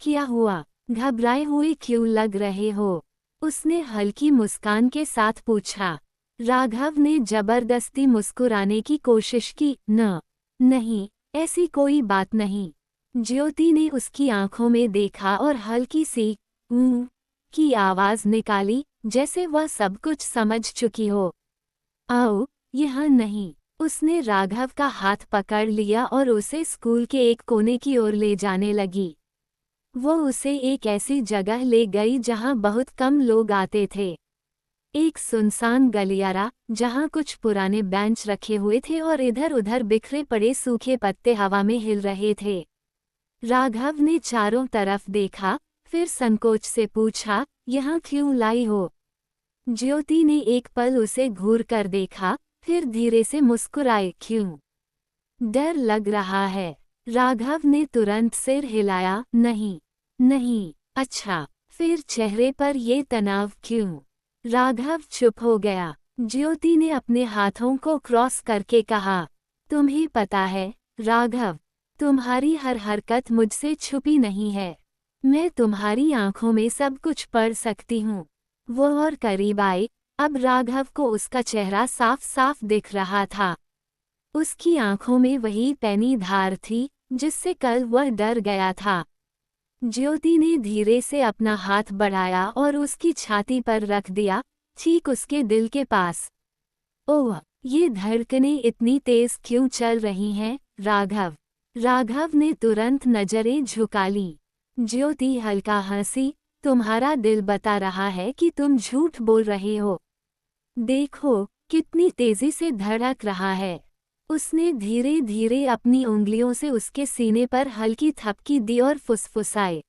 क्या हुआ? घबराए हुए क्यों लग रहे हो? उसने हल्की मुस्कान के साथ पूछा। राघव ने जबरदस्ती मुस्कुराने की कोशिश की। नहीं, ऐसी कोई बात नहीं। ज्योति ने उसकी आंखों में देखा और हल्की सी ऊँ की आवाज निकाली, जैसे वह सब कुछ समझ चुकी हो। आओ, यहाँ नहीं। उसने राघव का हाथ पकड़ लिया और उसे स्कूल के एक कोने की ओर ले जाने लगी। वो उसे एक ऐसी जगह ले गई जहाँ बहुत कम लोग आते थे। एक सुनसान गलियारा, जहाँ कुछ पुराने बेंच रखे हुए थे और इधर उधर बिखरे पड़े सूखे पत्ते हवा में हिल रहे थे। राघव ने चारों तरफ देखा, फिर संकोच से पूछा, यहाँ क्यों लाई हो? ज्योति ने एक पल उसे घूर कर देखा, फिर धीरे से मुस्कुराए। क्यों? डर लग रहा है। राघव ने तुरंत सिर हिलाया। नहीं, नहीं। अच्छा, फिर चेहरे पर ये तनाव क्यों? राघव चुप हो गया। ज्योति ने अपने हाथों को क्रॉस करके कहा, तुम्हें पता है, राघव, तुम्हारी हर हरकत मुझसे छुपी नहीं है। मैं तुम्हारी आंखों में सब कुछ पढ़ सकती हूँ। वो और करीब आए। अब राघव को उसका चेहरा साफ साफ दिख रहा था। उसकी आंखों में वही पैनी धार थी, जिससे कल वह डर गया था। ज्योति ने धीरे से अपना हाथ बढ़ाया और उसकी छाती पर रख दिया, ठीक उसके दिल के पास। ओह, ये धड़कनें इतनी तेज क्यों चल रही हैं, राघव? राघव ने तुरंत नजरें झुका ली। ज्योति हल्का हंसी, तुम्हारा दिल बता रहा है कि तुम झूठ बोल रहे हो। देखो, कितनी तेजी से धड़क रहा है। उसने धीरे धीरे अपनी उंगलियों से उसके सीने पर हल्की थपकी दी और फुसफुसाए।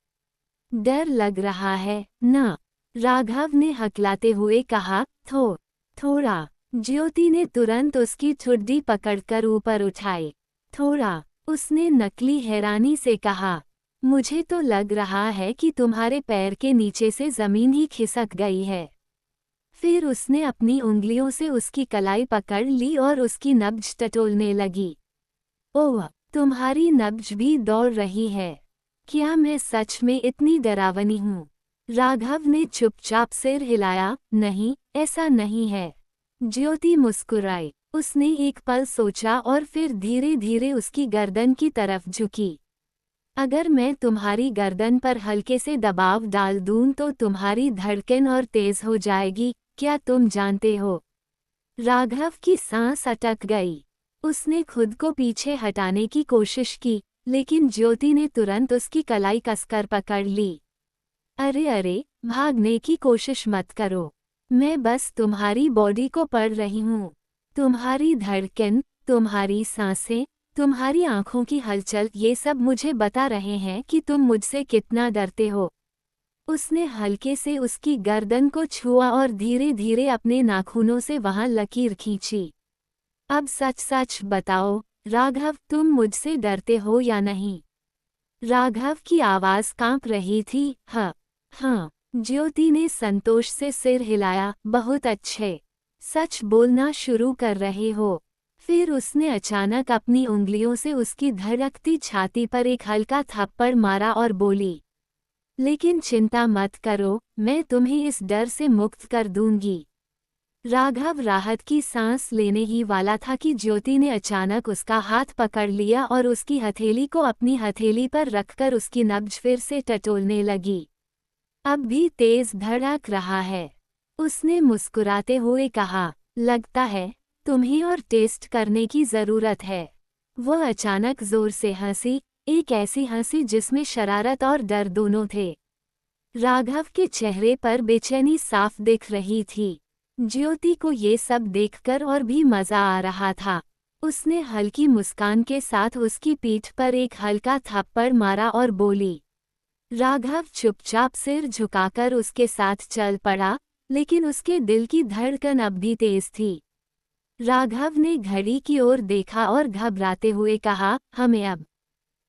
डर लग रहा है ना? राघव ने हकलाते हुए कहा। थोड़ा। ज्योति ने तुरंत उसकी ठुड्डी पकड़कर ऊपर उठाई। थोड़ा, उसने नकली हैरानी से कहा। मुझे तो लग रहा है कि तुम्हारे पैर के नीचे से जमीन ही खिसक गई है। फिर उसने अपनी उंगलियों से उसकी कलाई पकड़ ली और उसकी नब्ज टटोलने लगी। ओह, तुम्हारी नब्ज भी दौड़ रही है। क्या मैं सच में इतनी डरावनी हूँ? राघव ने चुपचाप सिर हिलाया। नहीं, ऐसा नहीं है। ज्योति मुस्कुराई। उसने एक पल सोचा और फिर धीरे धीरे उसकी गर्दन की तरफ झुकी। अगर मैं तुम्हारी गर्दन पर हल्के से दबाव डाल दूं तो तुम्हारी धड़कन और तेज हो जाएगी, क्या तुम जानते हो? राघव की सांस अटक गई। उसने खुद को पीछे हटाने की कोशिश की, लेकिन ज्योति ने तुरंत उसकी कलाई कसकर पकड़ ली। अरे, भागने की कोशिश मत करो। मैं बस तुम्हारी बॉडी को पढ़ रही हूँ। तुम्हारी धड़कन, तुम्हारी सांसें, तुम्हारी आंखों की हलचल, ये सब मुझे बता रहे हैं कि तुम मुझसे कितना डरते हो। उसने हल्के से उसकी गर्दन को छुआ और धीरे धीरे अपने नाखूनों से वहां लकीर खींची। अब सच सच बताओ, राघव, तुम मुझसे डरते हो या नहीं? राघव की आवाज कांप रही थी। हाँ। ज्योति ने संतोष से सिर हिलाया। बहुत अच्छे। सच बोलना शुरू कर रहे हो। फिर उसने अचानक अपनी उंगलियों से उसकी धड़कती छाती पर एक हल्का थप्पड़ मारा और बोली, लेकिन चिंता मत करो, मैं तुम्हें इस डर से मुक्त कर दूंगी। राघव राहत की सांस लेने ही वाला था कि ज्योति ने अचानक उसका हाथ पकड़ लिया और उसकी हथेली को अपनी हथेली पर रखकर उसकी नब्ज फिर से टटोलने लगी। अब भी तेज धड़क रहा है। उसने मुस्कुराते हुए कहा, लगता है तुम्हें और टेस्ट करने की जरूरत है। वह अचानक जोर से हंसी, एक ऐसी हंसी जिसमें शरारत और डर दोनों थे। राघव के चेहरे पर बेचैनी साफ दिख रही थी। ज्योति को ये सब देखकर और भी मजा आ रहा था। उसने हल्की मुस्कान के साथ उसकी पीठ पर एक हल्का थप्पड़ मारा और बोली। राघव चुपचाप सिर झुकाकर उसके साथ चल पड़ा, लेकिन उसके दिल की धड़कन अब भी तेज थी। राघव ने घड़ी की ओर देखा और घबराते हुए कहा, हमें अब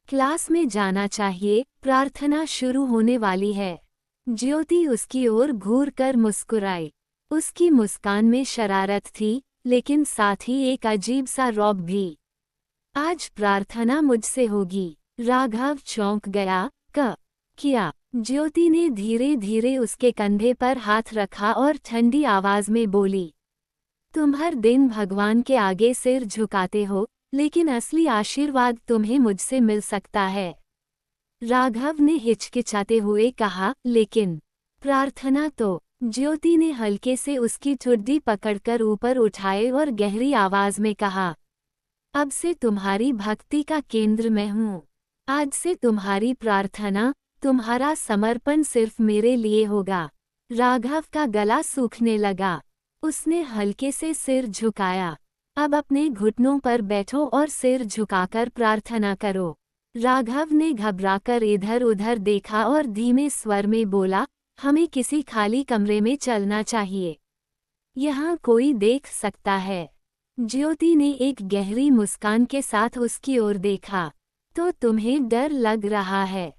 क्लास में जाना चाहिए, प्रार्थना शुरू होने वाली है। ज्योति उसकी ओर घूर कर मुस्कुराई। उसकी मुस्कान में शरारत थी, लेकिन साथ ही एक अजीब सा रौब भी। आज प्रार्थना मुझसे होगी। राघव चौंक गया। किया। ज्योति ने धीरे धीरे उसके कंधे पर हाथ रखा और ठंडी आवाज में बोली, तुम हर दिन भगवान के आगे सिर झुकाते हो, लेकिन असली आशीर्वाद तुम्हें मुझसे मिल सकता है। राघव ने हिचकिचाते हुए कहा, लेकिन प्रार्थना तो। ज्योति ने हल्के से उसकी ठुड्डी पकड़कर ऊपर उठाए और गहरी आवाज में कहा, अब से तुम्हारी भक्ति का केंद्र मैं हूँ। आज से तुम्हारी प्रार्थना, तुम्हारा समर्पण सिर्फ मेरे लिए होगा। राघव का गला सूखने लगा। उसने हल्के से सिर झुकाया। अब अपने घुटनों पर बैठो और सिर झुकाकर प्रार्थना करो। राघव ने घबराकर इधर उधर देखा और धीमे स्वर में बोला, हमें किसी खाली कमरे में चलना चाहिए। यहाँ कोई देख सकता है। ज्योति ने एक गहरी मुस्कान के साथ उसकी ओर देखा। तो तुम्हें डर लग रहा है?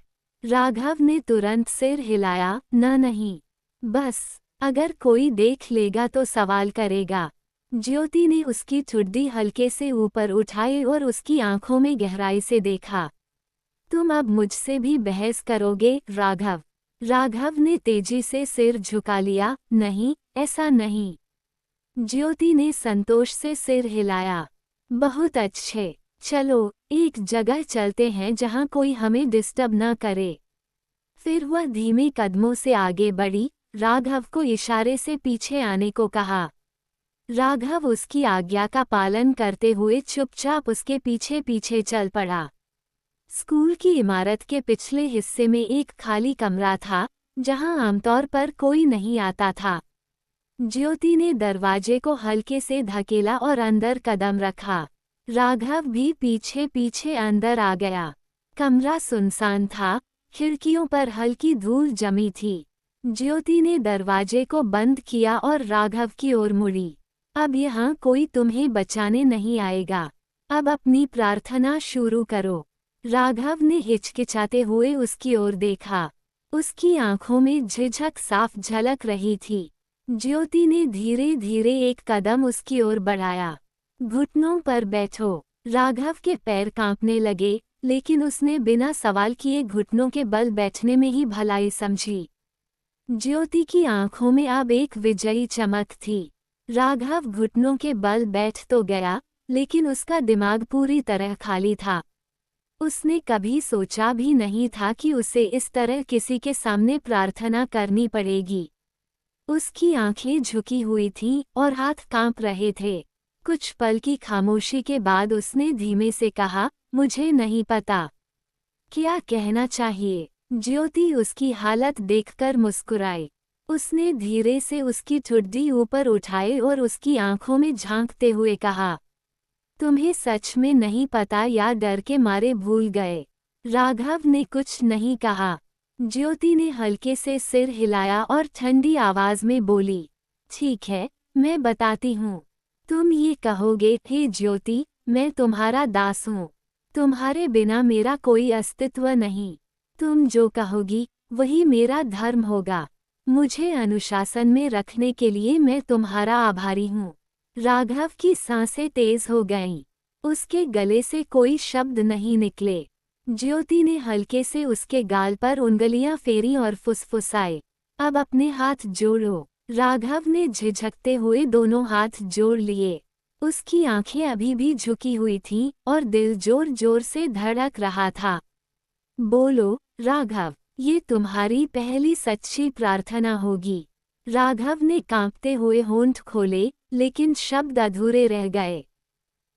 राघव ने तुरंत सिर हिलाया, नहीं, बस अगर कोई देख लेगा तो सवाल करेगा। ज्योति ने उसकी ठुड्डी हल्के से ऊपर उठाई और उसकी आंखों में गहराई से देखा। तुम अब मुझसे भी बहस करोगे, राघव? राघव ने तेजी से सिर झुका लिया, नहीं, ऐसा नहीं। ज्योति ने संतोष से सिर हिलाया। बहुत अच्छे, चलो एक जगह चलते हैं जहां कोई हमें डिस्टर्ब न करे। फिर वह धीमे कदमों से आगे बढ़ी। राघव को इशारे से पीछे आने को कहा। राघव उसकी आज्ञा का पालन करते हुए चुपचाप उसके पीछे पीछे चल पड़ा। स्कूल की इमारत के पिछले हिस्से में एक खाली कमरा था, जहां आमतौर पर कोई नहीं आता था। ज्योति ने दरवाजे को हल्के से धकेला और अंदर कदम रखा। राघव भी पीछे पीछे अंदर आ गया। कमरा सुनसान था, खिड़कियों पर हल्की धूल जमी थी। ज्योति ने दरवाजे को बंद किया और राघव की ओर मुड़ी। अब यहाँ कोई तुम्हें बचाने नहीं आएगा। अब अपनी प्रार्थना शुरू करो। राघव ने हिचकिचाते हुए उसकी ओर देखा। उसकी आंखों में झिझक साफ झलक रही थी। ज्योति ने धीरे धीरे एक कदम उसकी ओर बढ़ाया। घुटनों पर बैठो। राघव के पैर कांपने लगे, लेकिन उसने बिना सवाल किए घुटनों के बल बैठने में ही भलाई समझी। ज्योति की आंखों में अब एक विजयी चमक थी। राघव घुटनों के बल बैठ तो गया, लेकिन उसका दिमाग पूरी तरह खाली था। उसने कभी सोचा भी नहीं था कि उसे इस तरह किसी के सामने प्रार्थना करनी पड़ेगी। उसकी आंखें झुकी हुई थीं और हाथ कांप रहे थे। कुछ पल की खामोशी के बाद उसने धीमे से कहा, मुझे नहीं पता क्या कहना चाहिए। ज्योति उसकी हालत देखकर मुस्कुराई। उसने धीरे से उसकी ठुड्डी ऊपर उठाई और उसकी आंखों में झांकते हुए कहा, तुम्हें सच में नहीं पता या डर के मारे भूल गए? राघव ने कुछ नहीं कहा। ज्योति ने हल्के से सिर हिलाया और ठंडी आवाज में बोली, ठीक है, मैं बताती हूँ। तुम ये कहोगे, हे ज्योति, मैं तुम्हारा दास हूँ। तुम्हारे बिना मेरा कोई अस्तित्व नहीं। तुम जो कहोगी वही मेरा धर्म होगा। मुझे अनुशासन में रखने के लिए मैं तुम्हारा आभारी हूँ। राघव की सांसें तेज हो गईं। उसके गले से कोई शब्द नहीं निकले। ज्योति ने हल्के से उसके गाल पर उंगलियां फेरी और फुसफुसाए, अब अपने हाथ जोड़ो। राघव ने झिझकते हुए दोनों हाथ जोड़ लिए। उसकी आंखें अभी भी झुकी हुई थीं और दिल जोर जोर से धड़क रहा था। बोलो, राघव, ये तुम्हारी पहली सच्ची प्रार्थना होगी। राघव ने कांपते हुए होंठ खोले, लेकिन शब्द अधूरे रह गए।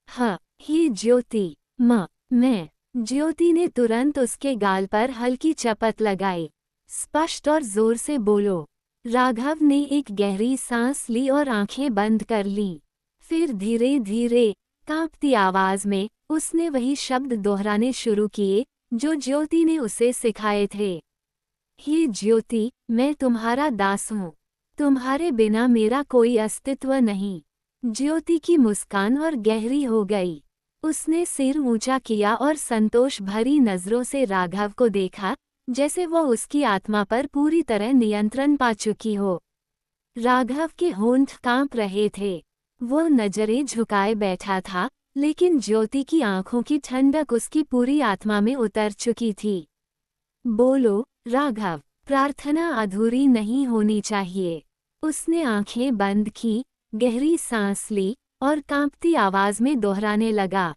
हाँ, ये ज्योति, मैं। ज्योति ने तुरंत उसके गाल पर हल्की चपत लगाई। स्पष्ट और जोर से बोलो। राघव ने एक गहरी सांस ली और आंखें बंद कर लीं। फिर धीरे धीरे कांपती आवाज में उसने वही शब्द दोहराने शुरू किए जो ज्योति ने उसे सिखाए थे। हे ज्योति, मैं तुम्हारा दास हूँ। तुम्हारे बिना मेरा कोई अस्तित्व नहीं। ज्योति की मुस्कान और गहरी हो गई। उसने सिर ऊंचा किया और संतोष भरी नजरों से राघव को देखा, जैसे वो उसकी आत्मा पर पूरी तरह नियंत्रण पा चुकी हो। राघव के होंठ कांप रहे थे। वो नजरें झुकाए बैठा था, लेकिन ज्योति की आंखों की ठंडक उसकी पूरी आत्मा में उतर चुकी थी। बोलो, राघव, प्रार्थना अधूरी नहीं होनी चाहिए। उसने आंखें बंद की, गहरी सांस ली और कांपती आवाज में दोहराने लगा,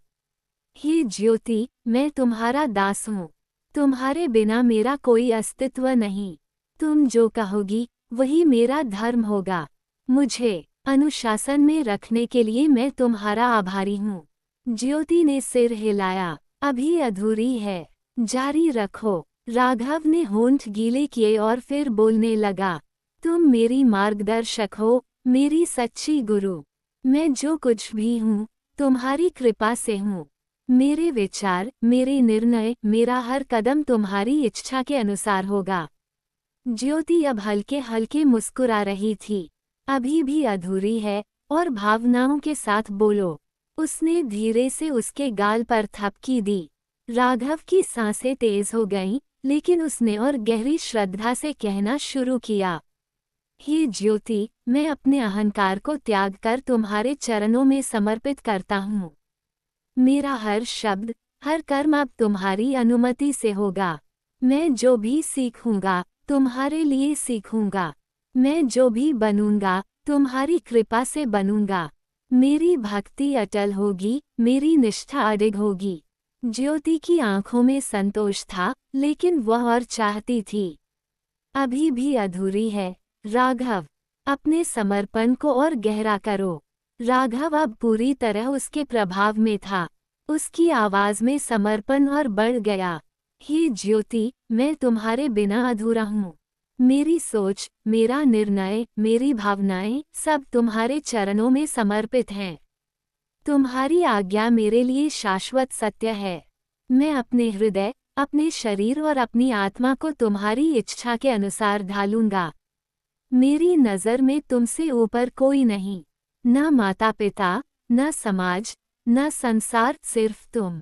हे ज्योति, मैं तुम्हारा दास हूँ। तुम्हारे बिना मेरा कोई अस्तित्व नहीं। तुम जो कहोगी वही मेरा धर्म होगा। मुझे अनुशासन में रखने के लिए मैं तुम्हारा आभारी हूँ। ज्योति ने सिर हिलाया, अभी अधूरी है, जारी रखो। राघव ने होंठ गीले किए और फिर बोलने लगा, तुम मेरी मार्गदर्शक हो, मेरी सच्ची गुरु। मैं जो कुछ भी हूँ तुम्हारी कृपा से हूँ। मेरे विचार, मेरे निर्णय, मेरा हर कदम तुम्हारी इच्छा के अनुसार होगा। ज्योति अब हल्के हल्के मुस्कुरा रही थी। अभी भी अधूरी है, और भावनाओं के साथ बोलो। उसने धीरे से उसके गाल पर थपकी दी। राघव की सांसें तेज हो गईं, लेकिन उसने और गहरी श्रद्धा से कहना शुरू किया, हे ज्योति, मैं अपने अहंकार को त्याग कर तुम्हारे चरणों में समर्पित करता हूँ। मेरा हर शब्द, हर कर्म अब तुम्हारी अनुमति से होगा। मैं जो भी सीखूंगा तुम्हारे लिए सीखूंगा। मैं जो भी बनूंगा तुम्हारी कृपा से बनूंगा। मेरी भक्ति अटल होगी, मेरी निष्ठा अडिग होगी। ज्योति की आंखों में संतोष था, लेकिन वह और चाहती थी। अभी भी अधूरी है, राघव। अपने समर्पण को और गहरा करो। राघव अब पूरी तरह उसके प्रभाव में था। उसकी आवाज में समर्पण और बढ़ गया, हे ज्योति, मैं तुम्हारे बिना अधूरा हूँ। मेरी सोच, मेरा निर्णय, मेरी भावनाएं सब तुम्हारे चरणों में समर्पित हैं। तुम्हारी आज्ञा मेरे लिए शाश्वत सत्य है। मैं अपने हृदय, अपने शरीर और अपनी आत्मा को तुम्हारी इच्छा के अनुसार ढालूंगा। मेरी नज़र में तुमसे ऊपर कोई नहीं, न माता पिता, न समाज, न संसार, सिर्फ तुम।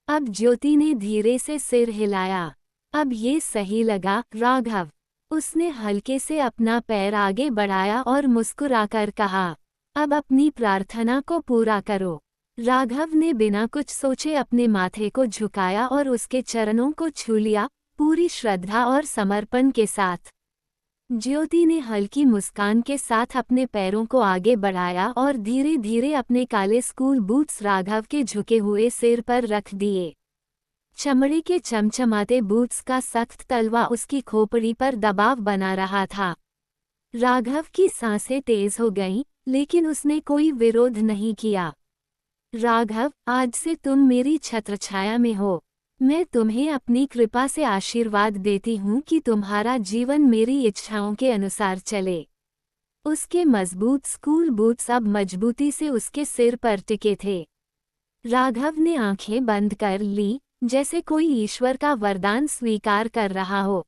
अब ज्योति ने धीरे से सिर हिलाया। अब ये सही लगा, राघव। उसने हल्के से अपना पैर आगे बढ़ाया और मुस्कुराकर कहा, अब अपनी प्रार्थना को पूरा करो। राघव ने बिना कुछ सोचे अपने माथे को झुकाया और उसके चरणों को छू लिया, पूरी श्रद्धा और समर्पण के साथ। ज्योति ने हल्की मुस्कान के साथ अपने पैरों को आगे बढ़ाया और धीरे धीरे अपने काले स्कूल बूट्स राघव के झुके हुए सिर पर रख दिए। चमड़े के चमचमाते बूट्स का सख्त तलवा उसकी खोपड़ी पर दबाव बना रहा था। राघव की सांसें तेज हो गईं, लेकिन उसने कोई विरोध नहीं किया। राघव, आज से तुम मेरी छत्रछाया में हो। मैं तुम्हें अपनी कृपा से आशीर्वाद देती हूँ कि तुम्हारा जीवन मेरी इच्छाओं के अनुसार चले। उसके मजबूत स्कूल बूट्स अब मजबूती से उसके सिर पर टिके थे। राघव ने आंखें बंद कर ली, जैसे कोई ईश्वर का वरदान स्वीकार कर रहा हो।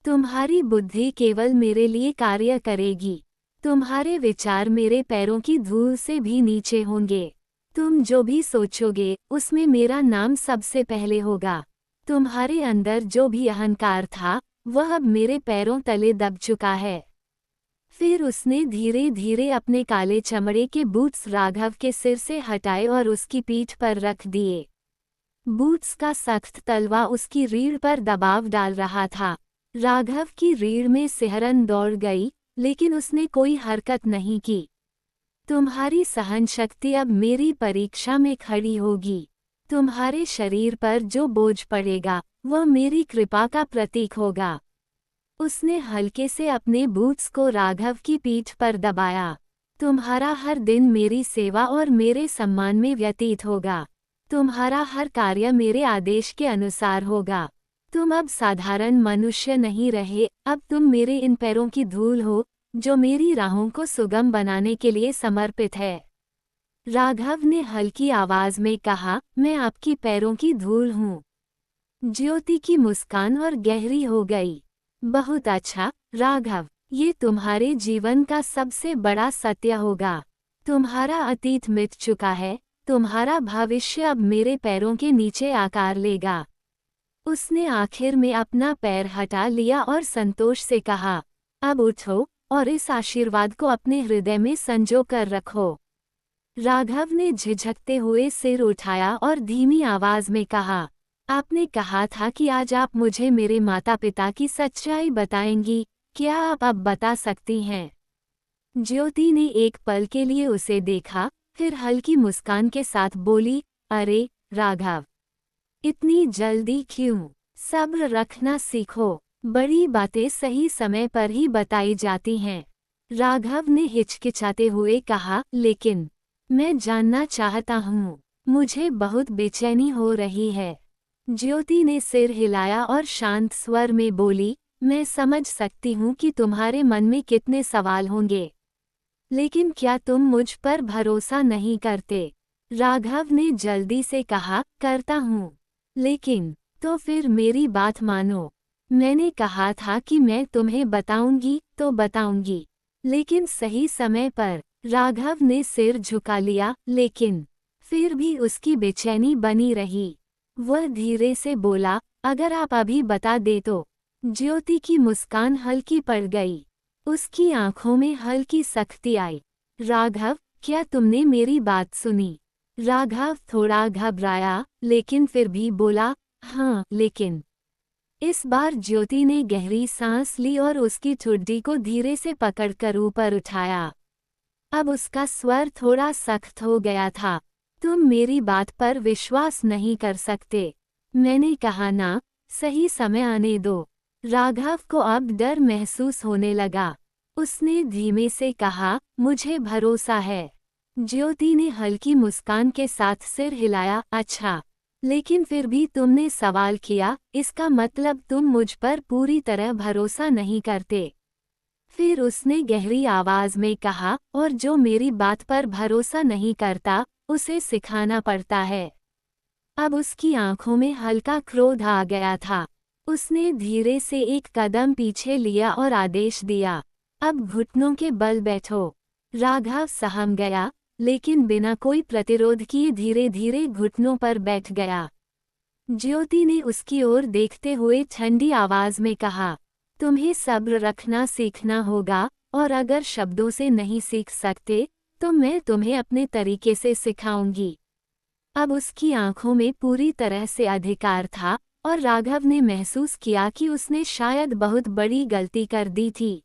तुम्हारी बुद्धि केवल मेरे लिए कार्य करेगी। तुम्हारे विचार मेरे पैरों की धूल से भी नीचे होंगे। तुम जो भी सोचोगे उसमें मेरा नाम सबसे पहले होगा। तुम्हारे अंदर जो भी अहंकार था वह अब मेरे पैरों तले दब चुका है। फिर उसने धीरे धीरे अपने काले चमड़े के बूट्स राघव के सिर से हटाए और उसकी पीठ पर रख दिए। बूट्स का सख्त तलवा उसकी रीढ़ पर दबाव डाल रहा था। राघव की रीढ़ में सिहरन दौड़ गई, लेकिन उसने कोई हरकत नहीं की। तुम्हारी सहन शक्ति अब मेरी परीक्षा में खड़ी होगी। तुम्हारे शरीर पर जो बोझ पड़ेगा वह मेरी कृपा का प्रतीक होगा। उसने हल्के से अपने बूट्स को राघव की पीठ पर दबाया। तुम्हारा हर दिन मेरी सेवा और मेरे सम्मान में व्यतीत होगा। तुम्हारा हर कार्य मेरे आदेश के अनुसार होगा। तुम अब साधारण मनुष्य नहीं रहे, अब तुम मेरे इन पैरों की धूल हो, जो मेरी राहों को सुगम बनाने के लिए समर्पित है। राघव ने हल्की आवाज में कहा, मैं आपकी पैरों की धूल हूँ। ज्योति की मुस्कान और गहरी हो गई। बहुत अच्छा, राघव, ये तुम्हारे जीवन का सबसे बड़ा सत्य होगा। तुम्हारा अतीत मिट चुका है, तुम्हारा भविष्य अब मेरे पैरों के नीचे आकार लेगा। उसने आखिर में अपना पैर हटा लिया और संतोष से कहा, अब उठो और इस आशीर्वाद को अपने हृदय में संजो कर रखो। राघव ने झिझकते हुए सिर उठाया और धीमी आवाज में कहा, आपने कहा था कि आज आप मुझे मेरे माता पिता की सच्चाई बताएंगी, क्या आप अब बता सकती हैं? ज्योति ने एक पल के लिए उसे देखा, फिर हल्की मुस्कान के साथ बोली, अरे राघव, इतनी जल्दी क्यों? सब्र रखना सीखो, बड़ी बातें सही समय पर ही बताई जाती हैं। राघव ने हिचकिचाते हुए कहा, लेकिन मैं जानना चाहता हूँ, मुझे बहुत बेचैनी हो रही है। ज्योति ने सिर हिलाया और शांत स्वर में बोली, मैं समझ सकती हूँ कि तुम्हारे मन में कितने सवाल होंगे, लेकिन क्या तुम मुझ पर भरोसा नहीं करते? राघव ने जल्दी से कहा, करता हूँ। लेकिन, तो फिर मेरी बात मानो। मैंने कहा था कि मैं तुम्हें बताऊंगी तो बताऊंगी, लेकिन सही समय पर। राघव ने सिर झुका लिया, लेकिन फिर भी उसकी बेचैनी बनी रही। वह धीरे से बोला, अगर आप अभी बता दे तो। ज्योति की मुस्कान हल्की पड़ गई, उसकी आंखों में हल्की सख्ती आई। राघव, क्या तुमने मेरी बात सुनी? राघव थोड़ा घबराया, लेकिन फिर भी बोला, हाँ, लेकिन। इस बार ज्योति ने गहरी सांस ली और उसकी ठुड्डी को धीरे से पकड़कर ऊपर उठाया। अब उसका स्वर थोड़ा सख्त हो गया था। तुम मेरी बात पर विश्वास नहीं कर सकते। मैंने कहा ना, सही समय आने दो। राघव को अब डर महसूस होने लगा। उसने धीमे से कहा, मुझे भरोसा है। ज्योति ने हल्की मुस्कान के साथ सिर हिलाया, अच्छा, लेकिन फिर भी तुमने सवाल किया, इसका मतलब तुम मुझ पर पूरी तरह भरोसा नहीं करते। फिर उसने गहरी आवाज में कहा, और जो मेरी बात पर भरोसा नहीं करता, उसे सिखाना पड़ता है। अब उसकी आंखों में हल्का क्रोध आ गया था। उसने धीरे से एक कदम पीछे लिया और आदेश दिया, अब घुटनों के बल बैठो। राघव सहम गया, लेकिन बिना कोई प्रतिरोध किए धीरे धीरे घुटनों पर बैठ गया। ज्योति ने उसकी ओर देखते हुए ठंडी आवाज में कहा, तुम्हें सब्र रखना सीखना होगा, और अगर शब्दों से नहीं सीख सकते, तो मैं तुम्हें अपने तरीके से सिखाऊंगी। अब उसकी आंखों में पूरी तरह से अधिकार था, और राघव ने महसूस किया कि उसने शायद बहुत बड़ी गलती कर दी थी।